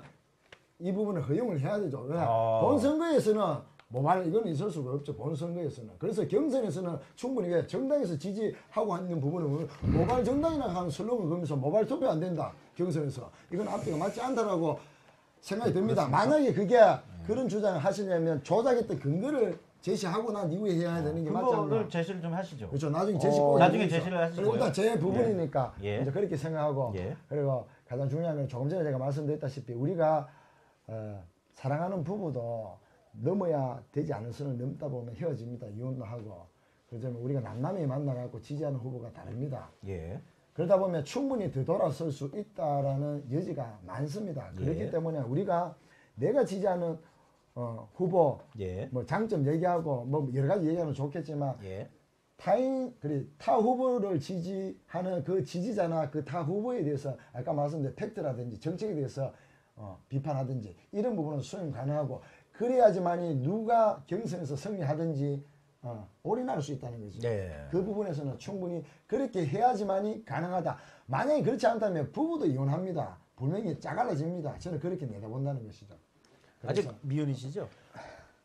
이 부분을 허용을 해야 되죠. 왜? 아. 본선거에서는 모바일 이건 있을 수가 없죠. 본선거에서는. 그래서 경선에서는 충분히 정당에서 지지하고 있는 부분은 모바일 정당이나 하는 슬로건 그러면서 모바일 투표 안 된다. 경선에서. 이건 앞뒤가 맞지 않다라고 생각이 듭니다. 만약에 그게 그런 주장을 하시려면 조작했던 근거를 제시하고 난 이후에 해야 되는 게 맞지 않나. 그거를 제시를 좀 하시죠. 그렇죠. 나중에 제시 꼭 나중에 해드리죠. 제시를 하시고요. 그리고 일단 제 부분이니까 예. 이제 그렇게 생각하고 예. 그리고 가장 중요한 건 조금 전에 제가 말씀드렸다시피 우리가 사랑하는 부부도 넘어야 되지 않은 선을 넘다 보면 헤어집니다. 이혼도 하고. 그러자면 우리가 남남이 만나갖고 지지하는 후보가 다릅니다. 예. 그러다 보면 충분히 되돌아설 수 있다라는 여지가 많습니다. 그렇기 예. 때문에 우리가 내가 지지하는 후보 예. 뭐 장점 얘기하고 뭐 여러 가지 얘기하면 좋겠지만 예. 타 후보를 지지하는 그 지지자나 그 타 후보에 대해서 아까 말씀드린 팩트라든지 정책에 대해서 비판하든지 이런 부분은 수용 가능하고 그래야지만이 누가 경선에서 승리하든지 올인할 수 있다는 거죠. 네. 그 부분에서는 충분히 그렇게 해야지만이 가능하다. 만약에 그렇지 않다면 부부도 이혼합니다. 분명히 짜갈라집니다. 저는 그렇게 내다본다는 것이죠. 아직 그래서 미혼이시죠?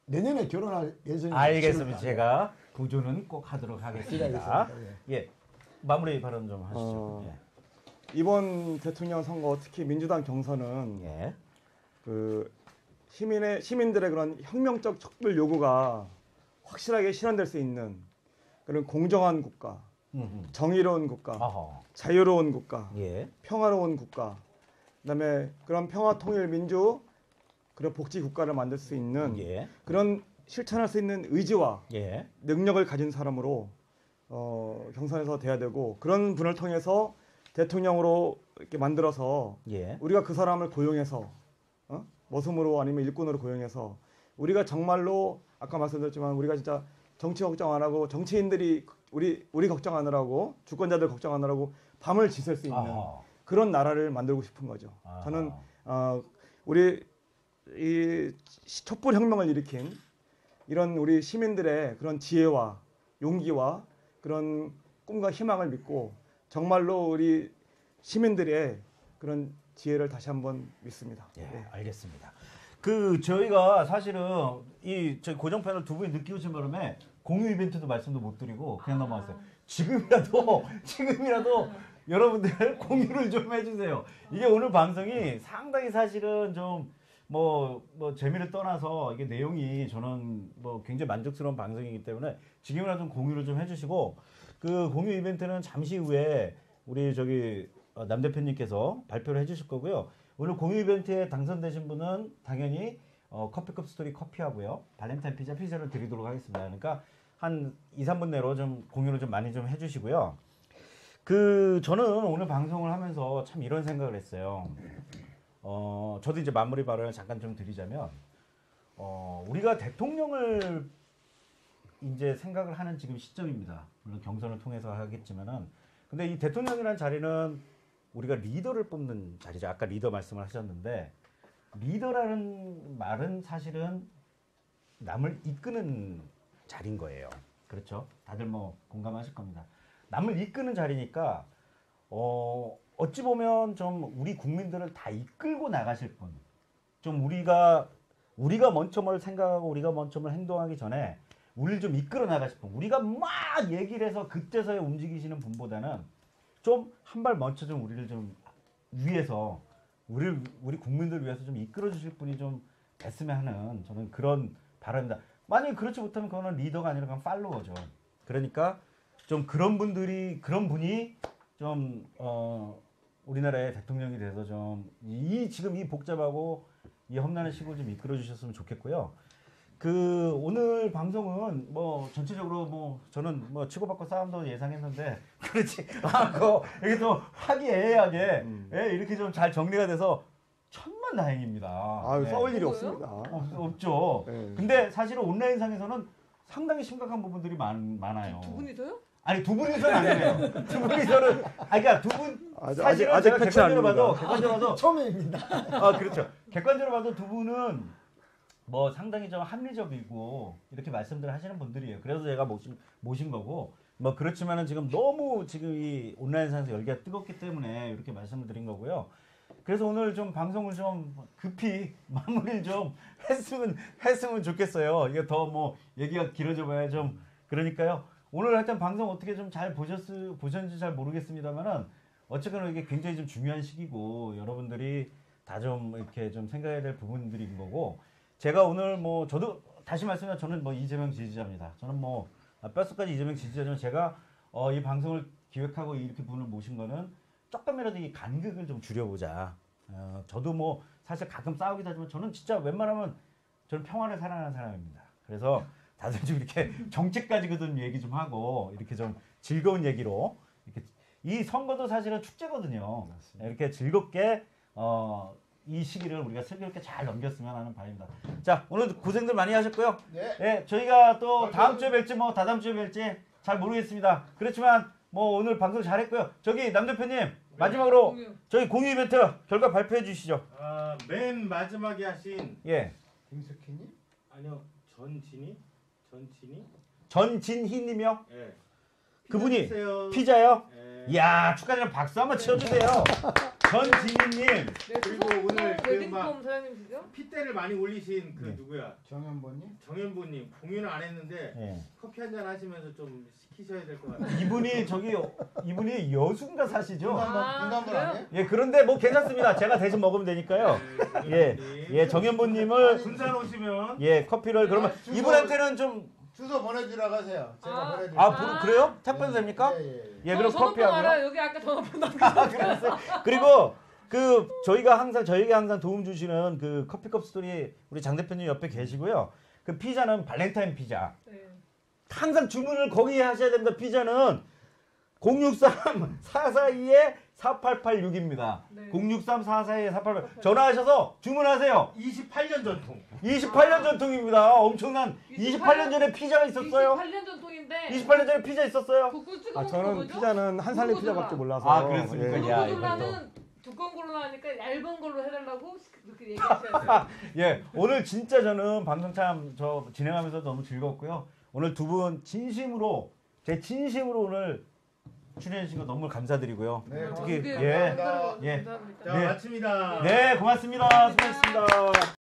내년에 결혼할 예정입니다. 알겠습니다. 제가 구조는 꼭 하도록 하겠습니다. 기대하겠습니다. 예. 마무리 발언 좀 하시죠. 이번 대통령 선거 특히 민주당 경선은 예. 그 시민들의 그런 혁명적 척불 요구가 확실하게 실현될 수 있는 그런 공정한 국가, 정의로운 국가, 아하. 자유로운 국가, 예. 평화로운 국가, 그다음에 그런 평화 통일 민주 그런 복지 국가를 만들 수 있는 예. 그런 실천할 수 있는 의지와 예. 능력을 가진 사람으로 경선에서 돼야 되고 그런 분을 통해서 대통령으로 이렇게 만들어서 예. 우리가 그 사람을 고용해서 머슴으로 아니면 일꾼으로 고용해서 우리가 정말로 아까 말씀드렸지만 우리가 진짜 정치 걱정 안 하고 정치인들이 우리 걱정하느라고 주권자들 걱정하느라고 밤을 지샐 수 있는 아하. 그런 나라를 만들고 싶은 거죠. 아하. 저는 우리 이 촛불 혁명을 일으킨 이런 우리 시민들의 그런 지혜와 용기와 그런 꿈과 희망을 믿고 정말로 우리 시민들의 그런 지혜를 다시 한번 믿습니다. 예, 네. 알겠습니다. 그 저희가 사실은 이 저희 고정편을 두 분이 늦게 오신 바람에 공유 이벤트도 말씀도 못 드리고 그냥 넘어갔어요. 지금이라도 여러분들 공유를 좀 해주세요. 이게 오늘 방송이 상당히 사실은 좀 뭐 재미를 떠나서 이게 내용이 저는 뭐 굉장히 만족스러운 방송이기 때문에 지금이라도 좀 공유를 좀 해주시고 그 공유 이벤트는 잠시 후에 우리 저기 남 대표님께서 발표를 해주실 거고요. 오늘 공유 이벤트에 당선되신 분은 당연히 커피컵 스토리 커피하고요. 발렌타인 피자를 드리도록 하겠습니다. 그러니까 한 2, 3분 내로 좀 공유를 좀 많이 좀 해주시고요. 저는 오늘 방송을 하면서 참 이런 생각을 했어요. 저도 이제 마무리 발언을 잠깐 좀 드리자면, 우리가 대통령을 이제 생각을 하는 지금 시점입니다. 물론 경선을 통해서 하겠지만은, 근데 이 대통령이라는 자리는 우리가 리더를 뽑는 자리죠. 아까 리더 말씀을 하셨는데, 리더라는 말은 사실은 남을 이끄는 자리인 거예요. 그렇죠? 다들 뭐 공감하실 겁니다. 남을 이끄는 자리니까 어찌 보면 좀 우리 국민들을 다 이끌고 나가실 분, 좀 우리가 먼저 뭘 생각하고 우리가 먼저 뭘 행동하기 전에 우리를 좀 이끌어 나가실 분, 우리가 막 얘기를 해서 그때서야 움직이시는 분보다는 좀 한 발 먼저 좀 우리를 좀 위해서 우리 국민들을 위해서 좀 이끌어 주실 분이 좀 됐으면 하는 저는 그런 바람입니다. 만약에 그렇지 못하면 그거는 리더가 아니라 그냥 팔로워죠. 그러니까 좀 그런 분이 좀 우리나라의 대통령이 돼서 좀 지금 이 복잡하고 이 험난한 시국을 좀 이끌어 주셨으면 좋겠고요. 오늘 방송은 뭐 전체적으로 뭐 저는 뭐 치고받고 싸움도 예상했는데 그렇지 않고 이렇게 또 화기애애하게 이렇게 좀 잘 정리가 돼서 천만다행입니다. 아유, 네. 싸울 일이 뭐예요? 없습니다. 없죠. 네. 근데 사실은 온라인상에서는 상당히 심각한 부분들이 많아요. 두 분이서요? 아니 두 분이서는 아니에요. 두 분이서는 그러니까 두 분 사실은 아직 제가 패치 안 객관적으로 됩니다. 봐도 처음입니다. 그렇죠. 객관적으로 봐도 두 분은 뭐 상당히 좀 합리적이고 이렇게 말씀들 하시는 분들이에요. 그래서 제가 모신 거고 뭐 그렇지만은 지금 너무 지금 이 온라인상에서 열기가 뜨겁기 때문에 이렇게 말씀을 드린 거고요. 그래서 오늘 좀 방송을 좀 급히 마무리를 좀 했으면 좋겠어요. 이게 더 뭐 얘기가 길어져 봐야 좀 그러니까요. 오늘 하여튼 방송 어떻게 좀 잘 보셨는지 잘 모르겠습니다만은 어쨌거나 이게 굉장히 좀 중요한 시기고 여러분들이 다 좀 이렇게 좀 생각해야 될 부분들인 거고 제가 오늘 뭐 저도 다시 말씀드리면 저는 뭐 이재명 지지자입니다. 저는 뭐 뼛속까지 이재명 지지자지만 제가 이 방송을 기획하고 이렇게 분을 모신 거는 조금이라도 이 간극을 좀 줄여보자. 저도 뭐 사실 가끔 싸우기도 하지만 저는 진짜 웬만하면 저는 평화를 사랑하는 사람입니다. 그래서 다들 좀 이렇게 정책 가지고 좀 얘기 좀 하고 이렇게 좀 즐거운 얘기로 이렇게 이 선거도 사실은 축제거든요. 이렇게 즐겁게 이 시기를 우리가 슬기롭게 잘 넘겼으면 하는 바람입니다. 자, 오늘 고생들 많이 하셨고요. 네, 저희가 또 다음 주에 뵐지 뭐 다다음 주에 뵐지 잘 모르겠습니다. 그렇지만 뭐 오늘 방송 잘했고요. 저기 남 대표님 마지막으로 저희 공유 이벤트 결과 발표해 주시죠. 맨 마지막에 하신 김석희님? 아니요 전진희님이요. 예. 그분이 주세요. 피자요? 예. 이야 축하드립니다. 박수 한번 치워주세요. 전진희님. 네, 그리고 오늘 그 웨딩폼 사장님이시죠? 핏대를 많이 올리신 그 네. 누구야? 정현보님? 정현부님 공유는 안 했는데 예. 커피 한잔 하시면서 좀 시키셔야 될 것 같아요. 이분이 여수인가 사시죠? 그래요? 아니에요? 예, 그런데 뭐 괜찮습니다. 제가 대신 먹으면 되니까요. 예, 정현보님을 군산 오시면 커피를 그러면 주소- 이분한테는 좀 주소 보내주라고 하세요. 제가 아. 보내드릴게요. 그래요? 택배도 됩니까? 예. 그럼 커피하고요. 알아요. 여기 아까 전화번호 남겨주셨어요. 그리고 저에게 항상 도움 주시는 그 커피컵 스토리 우리 장 대표님 옆에 계시고요. 그 피자는 발렌타인 피자. 네. 항상 주문을 거기에 하셔야 됩니다. 피자는 063-442-4886입니다. 네. 063-442-4886 전화하셔서 주문하세요. 28년 전통. 28년 전통입니다. 엄청난 28년 전에 피자가 있었어요. 28년 전통인데 28년 전에 피자 있었어요. 국물 찍어 먹는 저는 거죠? 피자는 한 살린 피자밖에 몰라서. 아, 그랬습니까? 예. 야, 고졸라는 두꺼운 걸로 나니까 얇은 걸로 해달라고 그렇게 얘기하셔야 돼요. 오늘 진짜 저는 방송 참 진행하면서 너무 즐겁고요. 오늘 두 분 진심으로 오늘 출연해 주신 거 너무 감사드리고요. 네, 특히 고맙습니다. 예. 감사합니다. 예. 감사합니다. 자, 마칩니다. 네, 고맙습니다. 수고하셨습니다.